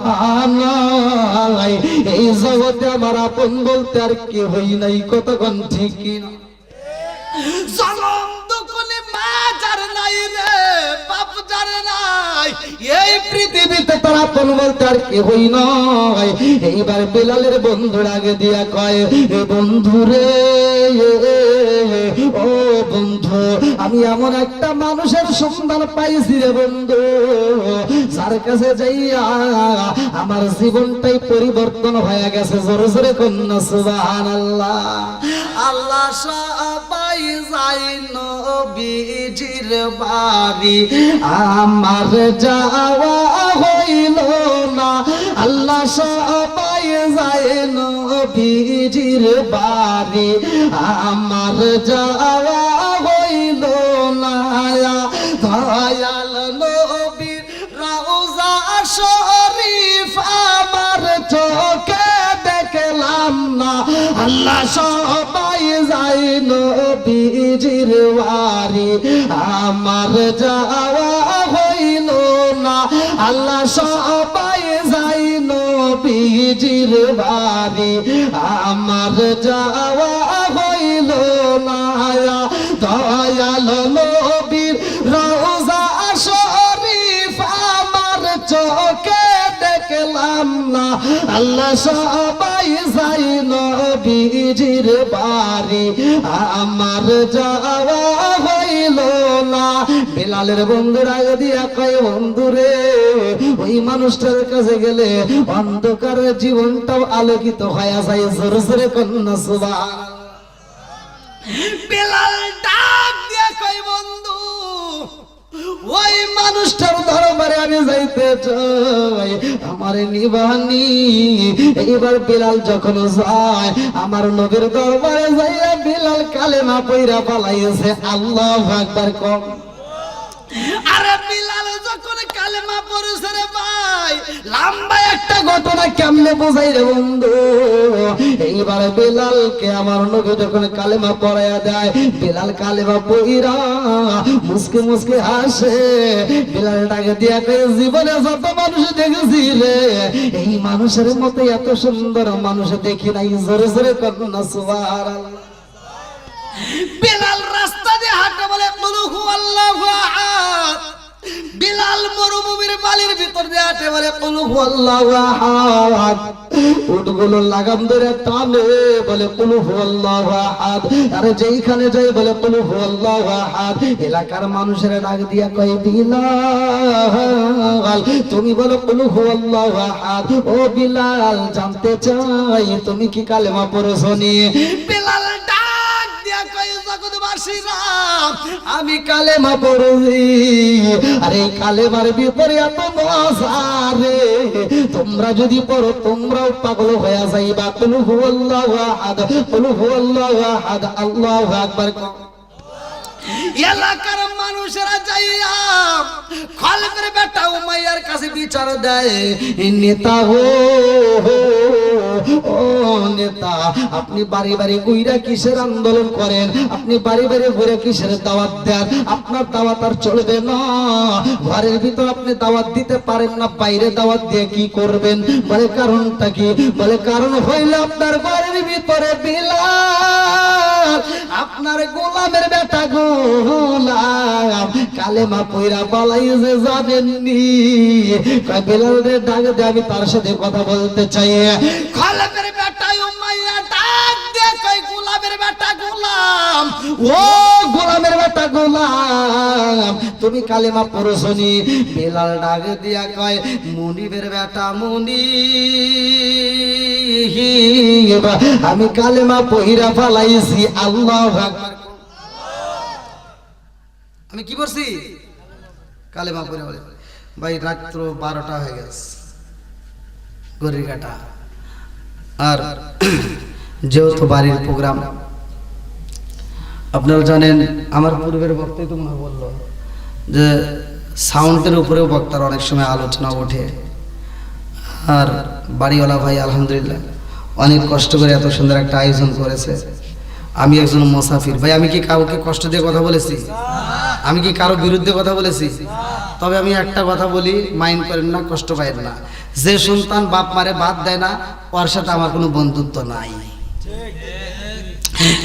নাই, এই জগতে আমার আপন বলতে আর কি হই নাই, কতক্ষণ ঠিকই না। জনম দুকুনি মা যার নাই রে, বাপ যার নাই, এই পৃথিবীতে তার আপন বলতে আর কি হই নয়। এইবার বিলালের বন্ধুর আগে দিয়া কয় এ বন্ধু রে, ও বন্ধু, আমি এমন একটা মানুষের সন্ধান পাইছি রে বন্ধু, যার কাছে যাইয়া আমার জীবনটাই পরিবর্তন হয়ে গেছে। জোরে জোরে কন্যা সুবহানাল্লাহ। আল্লাহ সবাই যাই নবীজির বাড়ি, আমার যাওয়া হইল না, আল্লাহ সবাই যায় নবীজির বাড়ি, আমার যাওয়া হইল না, দয়াল নবীর রওজা শরীফ আমার চোখে দেখলাম না, আল্লাহ সবাই যায় নবীজির বাড়ি, আমার যাওয়া হইল না, আল্লাহ সবাই যায় নবীজির বাড়ি, আমার যাওয়া হইল না, দয়াল নবীর রওজা শরীফ আমার চোখে দেখলাম না, আল্লাহ সবাই যাই নবীজির বাড়ি, আমার যাওয়া হইল না। বিলালের বন্ধুরা দিয়া কয় বন্ধুরে, ওই মানুষটার কাছে গেলে অন্ধকারের জীবনটাও আলোকিত হয়ে যায়। জোরে জোরে কন্যা সুবহানাল্লাহ। বিলাল ডাক দিয়া কয় বন্ধু, ওই মানুষটার দরবারে আমি যাইতে চাই, আমার নিবানি। এইবার বিলাল যখন যায় আমার নবীর দরবারে যাইয়া বিলাল কালেমা পয়রা পালাইছে। আল্লাহু আকবার কম। আরে বিলাল যখন কালেমা পড়েছে রে ভাই, লম্বা একটা ঘটনা কেমনে বোঝাই রে বন্ধু। এইবার বিলালকে আমার নবী যখন কালেমা পড়াইয়া দেয়, বিলাল কালেমা পড়িরা মুসকে মুসকে হাসে। বিলাল ডাকে দিয়া কয় জীবনে যত মানুষ দেখেছি রে, এই মানুষের মতো এত সুন্দর মানুষ দেখি নাই। জোরে জোরে কন্যা সুবহানাল্লাহ। বিলাল রাস্তা দিয়ে হাঁটে বলে কুলু হুয়াল্লাহু আহাদ। বিলাল মরুভূমির বালির ভিতর দিয়ে হাঁটে বলে কুলু হুয়াল্লাহু আহাদ। উটগুলো লাগাম ধরে টানে বলে কুলু হুয়াল্লাহু আহাদ। আরে যেইখানে যাই বলে কুলু হুয়াল্লাহু আহাদ। এলাকার মানুষের ডাক দিয়া কয় বিলাল তুমি বলো কুলু হুয়াল্লাহু আহাদ। ও বিলাল জানতে চাই তুমি কি কালেমা পড়েছো নি? বিলাল ডাক দিয়া কয় জগৎবাসী দেশবাসীরা আমি কালেমা পড়ছি, আর এই কালেমার ভিতরে এত মজা রে, তোমরা যদি পড়ো তোমরাও পাগল হয়ে যাইবা। কুল হুয়াল্লাহু আহাদ, কুল হুয়াল্লাহু আহাদ, আল্লাহু আকবার। এলাকার মানুষেরা যাইয়া খলকের বেটা উমাইয়ার কাছে বিচার দেয়, নেতা ও নেতা, আপনি বাড়ি বাড়ি ঘুরে কিসের আন্দোলন করেন? আপনি বাড়ি বাড়ি ঘুরে কিসের দাওয়াত দেন? আপনার দাওয়াত আর চলবে না। ঘরের ভিতর আপনি দাওয়াত দিতে পারেন না, বাইরে দাওয়াত দিয়ে কি করবেন? বলে কারণটা কি? বলে কারণ হইল আপনার ঘরের ভিতরে বিলাল, আপনার গোলামের বেটা গোলাম কালেমা পয়রা পালাইছে জানেননি। কয় বিলালের ডাক দিয়ে আমি তার সাথে কথা বলতে চাই। খলকের বেটা উমাইয়া ডাক দিয়ে কয় গোলামের বেটা গোলাম, ও গোলামের বেটা গোলাম, তুমি কালেমা পড়ছনি? বিলাল ডাক দিয়া কয় মুনিবের বেটা মুনিব, আমি কালেমা পয়রা পালাইছি। আল্লাহু আকবার। আমি কি করছি? কালেমা পড়ে বলে ভাই রাত্র 12টা হয়ে গেছে, ঘড়ির কাটা। আর যেহেতু বাড়ির প্রোগ্রাম, আপনারা জানেন আমার পূর্বের বক্তাই তো মনে বললো যে সাউন্ডের উপরেও বক্তার অনেক সময় আলোচনা ওঠে। আর বাড়িওয়ালা ভাই আলহামদুলিল্লাহ অনেক কষ্ট করে এত সুন্দর একটা আয়োজন করেছে। আমি একজন মুসাফির ভাই, আমি কি কাউকে কষ্ট দিয়ে কথা বলেছি? আমি কি কারো বিরুদ্ধে কথা বলেছি? তবে আমি একটা কথা বলি, মাইন্ড করেন না, কষ্ট পাইেন না। যে সন্তান বাপ মারে ভাত দেয় না, ওর সাথে আমার কোনো বন্ধুত্ব নাই।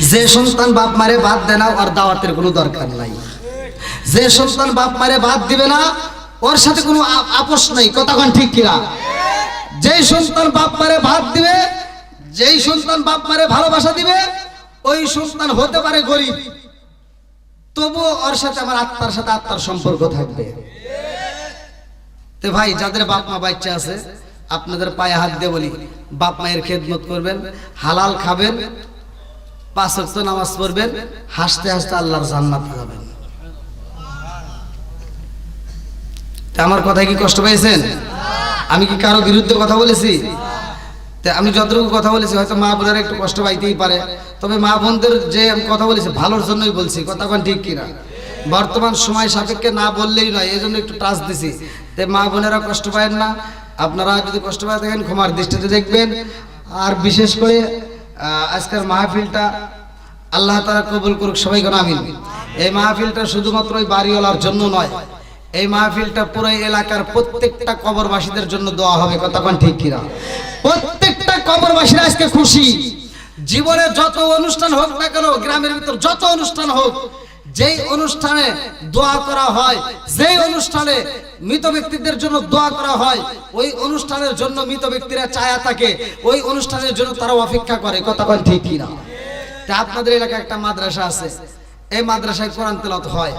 যে সন্তান বাপ মারে ভাত দেয় না, ওর দাওয়াতের কোনো দরকার নাই। যে সন্তান বাপ মারে ভাত দিবে না, ওর সাথে কোনো আপোষ নাই। কতক্ষণ ঠিক কিনা? যেই সন্তান বাপ মারে ভাত দিবে, যেই সন্তান বাপ মারে ভালোবাসা দিবে, ওই সন্তান হতে পারে গরিব, তবুও ওর সাথে আমার আত্মার সাথে আত্মার সম্পর্ক থাকবে। তো ভাই যাদের বাপ মা বাচ্চা আছে, আপনাদের পায়ে হাত দিয়ে বলি, বাপ মায়ের খেদমত করবেন, হালাল খাবেন, 5 ওয়াক্ত নামাজ পড়বেন, হাসতে হাসতে আল্লাহর জান্নাতে যাবেন। আমার কথায় কি কষ্ট পেয়েছেন? আমি কি কারো বিরুদ্ধে কথা বলেছি? আমি যতটুকু কথা বলেছি হয়তো মা বোনেরা একটু কষ্ট পাইতেই পারে, তবে মা বোনদের যে আমি কথা বলেছি ভালোর জন্যই বলছি। কতক্ষণ ঠিক কিনা? বর্তমান সময় সাপেক্ষে না বললেই নয়, এই জন্য একটু টাচ দিছি। তাই মা বোনেরা কষ্ট পায়েন না, আপনারা যদি কষ্ট পায় থাকেন ক্ষমার দৃষ্টিতে দেখবেন। আর বিশেষ করে আজকের মাহফিলটা আল্লাহ তাআলা কবুল করুক, সবাই কোন আমিন। এই মাহফিলটা শুধুমাত্র ওই বাড়িওয়ালার জন্য নয়, এই মাহফিলটা পুরো এলাকার প্রত্যেকটা কবরবাসীদের জন্য দোয়া হবে। কতক্ষণ ঠিক কিনা? প্রত্যেকটা কবরবাসীরা আজকে খুশি। জীবনে যত অনুষ্ঠান হোক না কেন, গ্রামের ভিতর যত অনুষ্ঠান হোক, যেই অনুষ্ঠানে দোয়া করা হয়, যেই অনুষ্ঠানে মৃত ব্যক্তিদের জন্য দোয়া করা হয়, ওই অনুষ্ঠানের জন্য মৃত ব্যক্তিরা চায়া থাকে, ওই অনুষ্ঠানের জন্য তারা অপেক্ষা করে। কতক্ষণ ঠিক কিনা? তা আপনাদের এলাকায় একটা মাদ্রাসা আছে, এই মাদ্রাসায় কোরআন তেলাওয়াত হয়।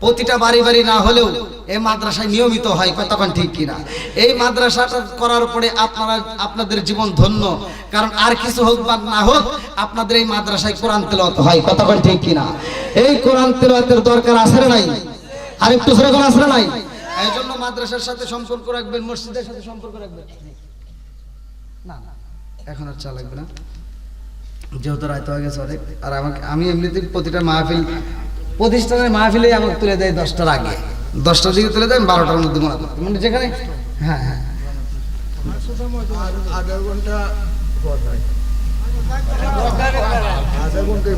প্রতিটা বাড়ি বাড়ি না হলেও এই মাদ্রাসায় নিয়মিত হয়। কতক্ষণ ঠিক কিনা? এই মাদ্রাসাটা করার পরে আপনাদের জীবন ধন্য, কারণ আর কিছু হোক বা না হোক আপনাদের এই মাদ্রাসায় কোরআন তেলাওয়াত হয়। কতক্ষণ ঠিক কিনা? এই কোরআন তেলাওয়াতের দরকার আছে না নাই? আর একটু জোরে কোন আছে না নাই? এই জন্য মাদ্রাসার সাথে সম্পর্ক রাখবেন, মসজিদের সাথে সম্পর্ক রাখবেন। না না এখন আর চা লাগবে না, যেহেতু রাত হয়ে গেছে অনেক। আর আমি এমনিতে প্রতিটা মাহফিল প্রতিষ্ঠানের মাহফিলে আমাকে তুলে দেয় 10টার আগে, 10টার দিকে তুলে দেয়, 12টার মধ্যে মানে যেখানে হ্যাঁ হ্যাঁ আধা ঘন্টা পর হয়, আধা ঘন্টায়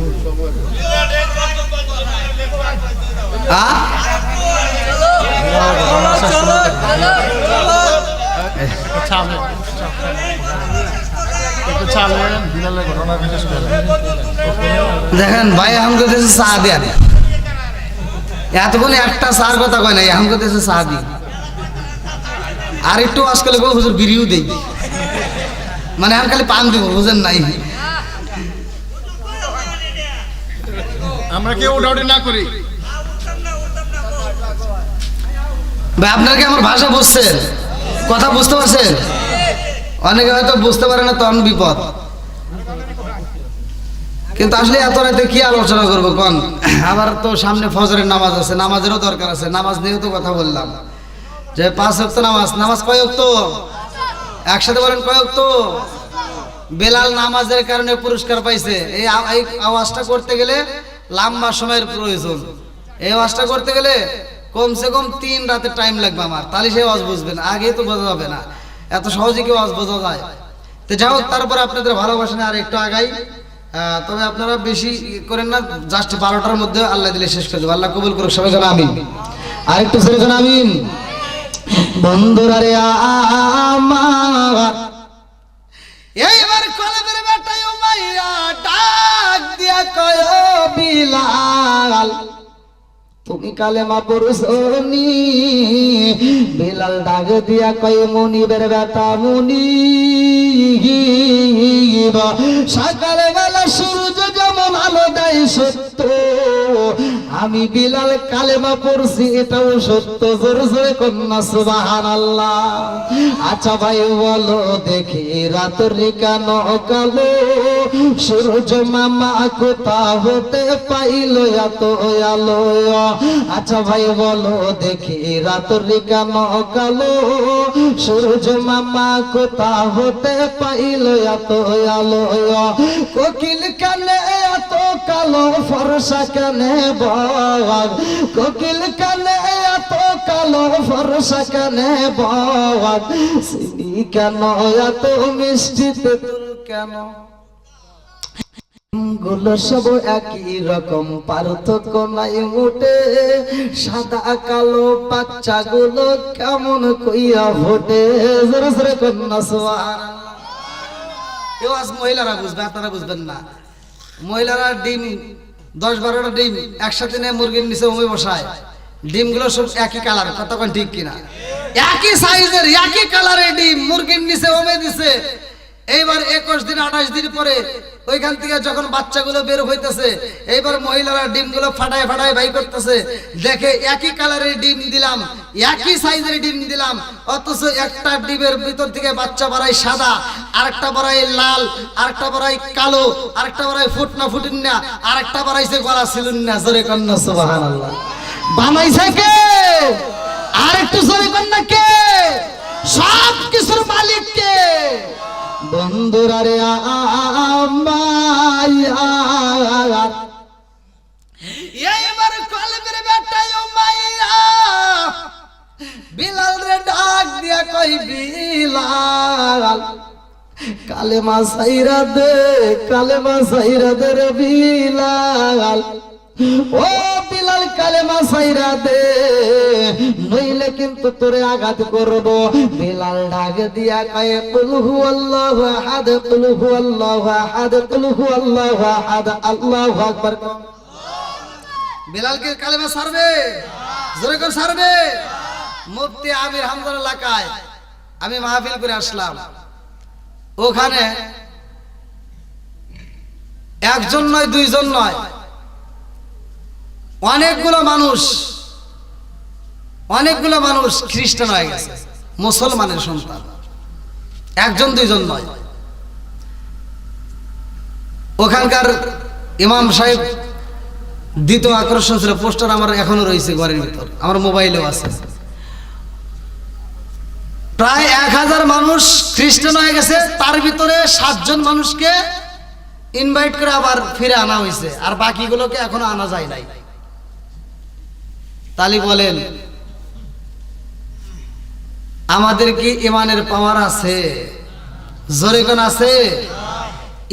দেখেন ভাই আমাকে দেশে চা দেন, এতক্ষণ একটা চার কথা কয় নাই, আমাকে দেশে চা দিই। আর একটু আজকাল হুজুর বিড়িও দেই, মানে আমি খালি পান দিব, বুঝেন নাই? আমরা কেউ ডাউটি না করি। ভাই আপনারা কি আমার ভাষা বুঝছেন? কথা বুঝতে পারছেন? অনেকে হয়তো বুঝতে পারে না, তখন বিপদ। কিন্তু আসলে এত রাতে কি আলোচনা করবো কোন? আবার তো সামনে ফজরের নামাজ আছে, নামাজেরও দরকার আছে। নামাজ নিয়েও তো কথা বললাম যে 5 ওয়াক্ত নামাজ। নামাজ কয় ওয়াক্ত? একসাথে বলেন কয় ওয়াক্ত? বেলাল নামাজের কারণে পুরস্কার পাইছে। এই আওয়াজটা করতে গেলে লম্বা সময়ের প্রয়োজন। এই আওয়াজটা করতে গেলে কমসে কম 3 রাতের টাইম লাগবে আমার, তাহলে সে আওয়াজ বুঝবেন। আগে তো বোঝা যাবে না, এত সহজে কেউ আওয়াজ বোঝা যায়? তো যাই হোক, তারপরে আপনাদের ভালোবাসা নিয়ে আর একটু আগাই। তবে আপনারা বেশি করেন না, জাস্ট 12টার মধ্যে আল্লাহ দিলে শেষ করে দেবো। আল্লাহ কবুল করুক, সবাই জানা আমিন। আর একটু ছেড়ে জানা আমিন। বন্ধুরা রে আমার, এইবার কলবের বেটাই উমাইয়া ডাক দিয়া কয় বিলাল তুমি কালেমা পড়ছনি? বিলাল ডাক দিয়া কয় মুনিবের বেটা মুনিব, সকালে বেলা সূর্য যেমন আলো দেয় সত্য, আমি বিলাল কালেমা পড়ছি এটাও সত্য। জোরে জোরে কন্যা সুবহানাল্লাহ। আচ্ছা ভাই বলো দেখি রাতের কেন কালো, সূর্য মামা কোথা হতে পাইল এত আলো? আচ্ছা ভাই বলো দেখি রাতের কেন কালো, সূর্য মামা কোথা হতে পাইল এত আলো? কোকিল কানে এত কালো, ফর্সা কানে বাগ, কোকিল কানে এত কালো, ফর্সা কানে বাগ, চিনি কেন এত মিষ্টি তেঁতুল কেন? গুলো সব একই রকম, পার্থক্য নাই মোটে, সাদা কালো বাচ্চা গুলো কেমন কইয়া ফোটে? জোরে জোরে কন্যা সুবহানাল্লাহ। কেউ আজ মহিলারা বুঝবে, আপনারা বুঝবেন না। মহিলারা ডিম 10-12টা ডিম একসাথে নিয়ে মুরগির নিচে ওমে বসায়। ডিমগুলো সব একই কালার, কতক্ষণ ঠিক কিনা? একই সাইজের একই কালারের ডিম মুরগির নিচে ওমে দিছে। এইবার 21 দিন 28 দিন পরে ওইখান থেকে যখন বাচ্চাগুলো বের হইতেছে, এইবার মহিলারা ডিমগুলো ফাটায় ফাটায় বাই করতেছে। দেখে একই কালারের ডিম দিলাম, একই সাইজের ডিম দিলাম, অথচ একটা ডিমের ভিতর থেকে বাচ্চা বাড়ায় সাদা, আরেকটা বাড়ায় লাল, আরেকটা বাড়ায় কালো, আরেকটা বাড়ায় ফুটনা ফুটিনা, আরেকটা বাড়াইছে গলা সিলুন্না। জোরে কন্যা সুবহানাল্লাহ। বানাইছে কে? আর একটু জোরে কন্যা কে? সব কিছুর মালিক কে? বন্ধুরা রে আমার, এইবার কলবের বেটাই উমাইয়া বিলাল রে ডাক দিয়া কই বিলাল কালেমা সাইরা দে, কালেমা সাইরা দে রে বিলাল। ও বিলাল কালেমা সাইরা দে, নইলে কিন্তু তোরে আঘাত করব। বিলাল ডাক দিয়া কয় কুল হুয়াল্লাহু আহাদ, কুল হুয়াল্লাহু আহাদ, কুল হুয়াল্লাহু আহাদ, আল্লাহু আকবার। বিলালকে কালেমা ছাড়বে? জোরে করে ছাড়বে? মুফতি আমির হামদার এলাকায় আমি মাহফিল করে আসলাম। ওখানে একজন নয়, দুইজন নয়, অনেকগুলো মানুষ খ্রিস্টান হয়ে গেছে, মুসলমানের সন্তান। একজন দুইজন নয়। ওখানকার ইমাম সাহেব দ্বিতীয় আকর্ষণ ছিল। পোস্টার আমার এখনো রয়েছে ঘরের ভিতর, আমার মোবাইলেও আছে। প্রায় 1000 মানুষ খ্রিস্টান হয়ে গেছে, তার ভিতরে 7 জন মানুষকে ইনভাইট করে আবার ফিরে আনা হয়েছে, আর বাকিগুলোকে এখনো আনা যায় নাই। তালি বলেন, আমাদের কি ইমানের পাওয়ার আছে? জোরে কোন আছে?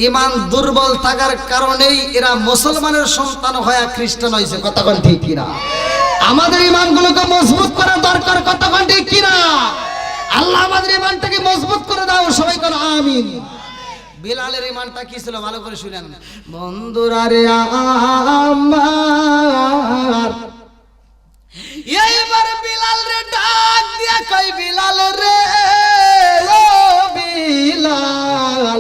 ইমান দুর্বল থাকার কারণেই এরা মুসলমানের সন্তান হয়ে খ্রিস্টান হয়েছে। কতক্ষণ ঠিক কিনা? আমাদের ইমানগুলোকে মজবুত করা দরকার। কতক্ষণ ঠিক কিনা? আল্লাহ আমাদের ইমানটাকে মজবুত করে দাও, সবাই বলো আমিন। বিলালের ইমানটা কি ছিল ভালো করে শুনেন। বন্ধুরা রে আমার, এইবার বিলাল রে ডাক দিয়া কই বিলাল রে, ও বিলাল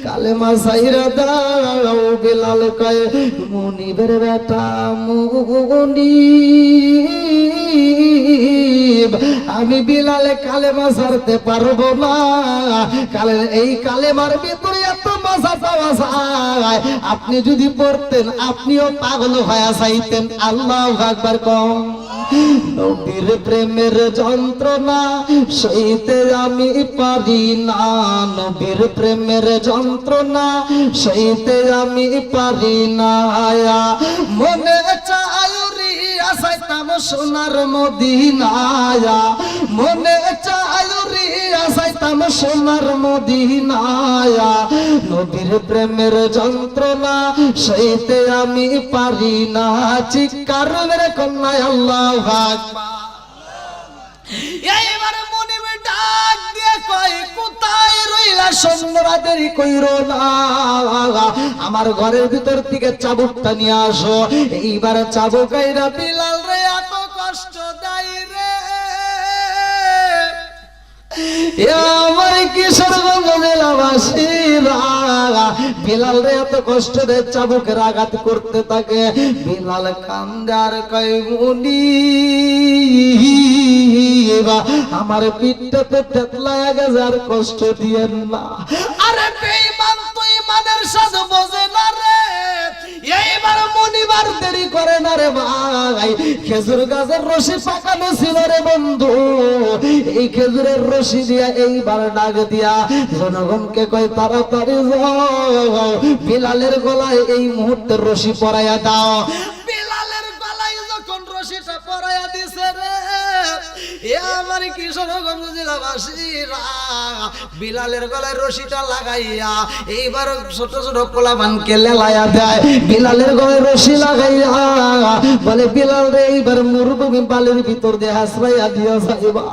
কালেমা সাইরা দাও। বিলাল কয় মুনিবের বেটা মুনিব, আমি বিলাল কালেমা ছাড়তে পারবো না। এই কালেমার ভিতরে এত বাঁচা পাওয়া যায়। আপনি যদি পড়তেন আপনিও পাগল হয়ে যাইতেন। আল্লাহু আকবার কম। নবীর প্রেমের যন্ত্রণা সইতে আমি পারি না, নবীর প্রেমের যন্ত্রণা সইতে আমি পারি না। মনে চায় রিয়া যাইতাম সোনার মদিনায়, মনে চায় রিয়া যাইতাম সোনার মদিনায়। নবীর প্রেমের যন্ত্রণা সইতে আমি পারি না। চিৎকার মেরে কন্যায় আল্লাহু আকবার। এইবার মনিব ডাক দিয়ে কয়, কোথায় রইলা সৈন্যরা, দেরি কইরো না, আমার ঘরের ভিতর থেকে চাবুকটা নিয়ে আসো। এইবার চাবুক আইরা বিলাল রে এত কষ্ট দেয় রে, আমার কিশোরগঞ্জ জেলাবাসীরা বিলাল রে এত কষ্ট দেয়, চাবুকের আঘাত করতে থাকে। বিলাল কান্দে আর কয়, মুনি আমার পিঠটাতে তেতলায় গেছে, আর কষ্ট দিয়েন না। আরে বেঈমান তো ইমানের সাথে বোঝে না রে। এইবার মনিবার দেরি করে না রে ভাই, খেজুর গাছের রশি পাকানো ছিল রে বন্ধু, এই খেজুরের রশি দিয়া এইবার ডাক দিয়া জনগণকে কয়, তাড়াতাড়ি যাও, বিলালের গলায় এই মুহূর্তে রশি পরাইয়া দাও। বিলালের গলায় যখন রশিটা পরাইয়া দিছে রে, এ আমার কিশোরগঞ্জ জেলাবাসীরা বিলালের গলায় রশিটা লাগাইয়া এইবার ছোট ছোট পোলাপানকে লেলাইয়া দেয়। বিলালের গলায় রশি লাগাইয়া বলে, বিলাল রে এইবার মরুভূমি বালির ভিতর দিয়ে হাসরাইয়া দিয়া যাইবা।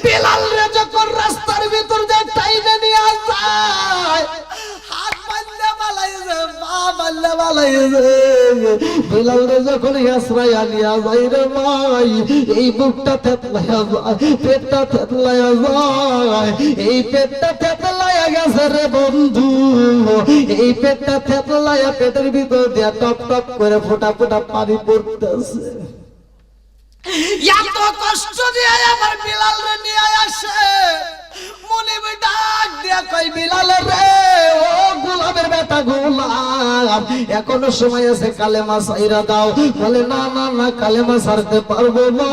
বিলাল রে যখন রাস্তার ভিতর দিয়ে টাইনে নিয়ে যায়, হাত বাঁধলে বালাইছে, পা বাঁধলে বালাইছে, বিলাল রে যখন হাসরাইয়া নিয়া যায় রে ভাই, এই বুকটা থেতলাইয়া যায়, পেটটা থেতলাইয়া যায়, এই পেটটা থেতলাইয়া গেছে রে বন্ধু, এই পেটটা থেতলাইয়া পেটের ভিতর দিয়া টপ টপ করে ফোঁটা ফোঁটা পানি পড়তেছে। এত কষ্ট দিয়ে আমার বিলাল রে নিয়ে আসে। মুনিব ডাক দিয়া কই, বিলাল রে ও গোলামের বেটা গোলাম, এখনো সময় আছে, কালেমা ছাইরা দাও। বলে, না না না, কালেমা ছাড়তে পারবো না।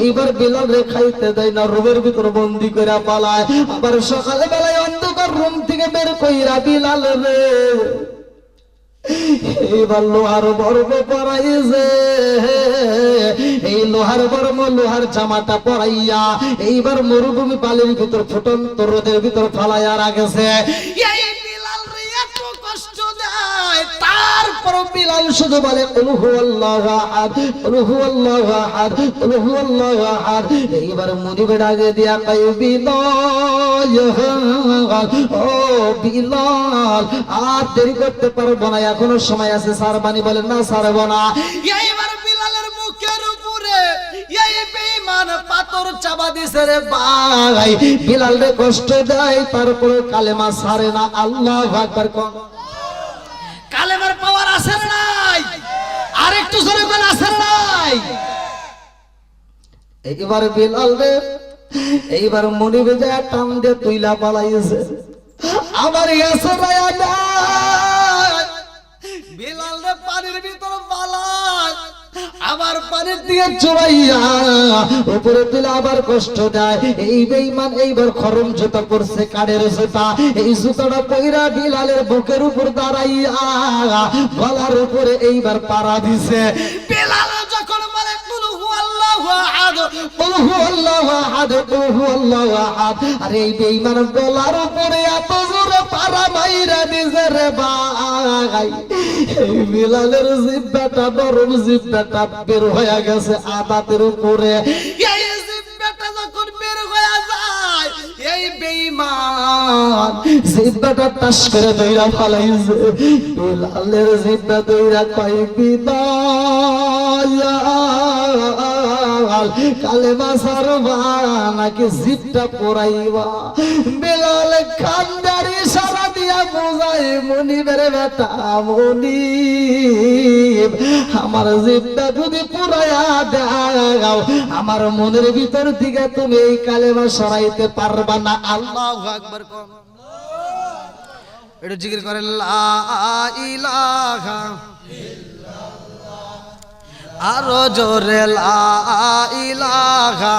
এইবার বিলাল রে খাইতে দেয় না, রুমের ভিতর বন্দি করে পালায়। আবার সকালে বেলায় অন্ধকার রুম থেকে বের কইরা বিলাল রে এইবার লোহার বর্ম পরাইছে, এই লোহার বর্ম লোহার জামাটা পরাইয়া এইবার মরুভূমি বালির ভিতর ফুটন্ত রোদের ভিতর ফালাইয়া রাখেছে। এই বিলাল রে এত কষ্ট দেয়, তারপর বিলাল শুধু বলে, কুল হুয়াল্লাহু আহাদ, কুল হুয়াল্লাহু আহাদ, কুল হুয়াল্লাহু আহাদ। এইবার মুনিব ডাকে দিয়া কয়, বিলাল ও বিলাল, আর দেরি করতে পারবো না, এখনো সময় আছে, সারবানি। বলে, না সারবো না। এইবার বিলালের মুখের উপরে এই বেঈমান পাথর চাপা দিছে রে ভাই, বিলাল রে কষ্ট দেয়, তারপরে কালেমা ছাড়ে না। আল্লাহু আকবার কোন। কালেমার পাওয়ার আছে না নাই? আরেকটু জোরে বল, আছে না নাই? এইবার বিলাল রে এইবার মুনিবে যায় টান দিয়ে তুইলা পালাইছে। আমার ইয়াসরায়া নাই, বিলাল রে পানির ভিতর পালায়, আবার পানির দিকে চড়াইয়া উপরে তুলে আবার কষ্ট দেয়। এই বেঈমান এইবার খরম জুতা পরছে, কাঠের জুতা, এই জুতাটা পইরা বিলালের বুকের উপর দাঁড়াইয়া গলার উপরে এইবার পাড়া দিছে। বিলাল যখন বলে, কুল হুয়াল্লাহু আহাদ, কুল হুয়াল্লাহু আহাদ, কুল হুয়াল্লাহু আহাদ, আরে এই বেঈমান গলার উপরে এত জোরে পাড়া মাইরা দিছে রে ভাই, এই বিলালের জিহ্বাটা, নরম জিহ্বাটা বের হয়ে গেছে আদাতের উপরে। এই জিহ্বাটা যখন বের হয়ে যায়, এই বেঈমান জিহ্বাটা টাস করে দইরা ফালাইছে। বিলালের জিহ্বা দইরা কয়, বিলাল কালেমা ছাড়বা নাকি জিহ্বা পরাইবা? বিলাল কান্দারি সারা দিয়া বোঝায়, মুনিবের বেটা মুনিব, আমার জিহ্বা যদি পুরাইয়া দাও, আমার মনের ভিতর থেকে তুমি এই কালেমা সরাইতে পারবা না। আল্লাহু আকবার। একটু জিকির করেন লা ইলাহা, আরো জোরে লা ইলাহা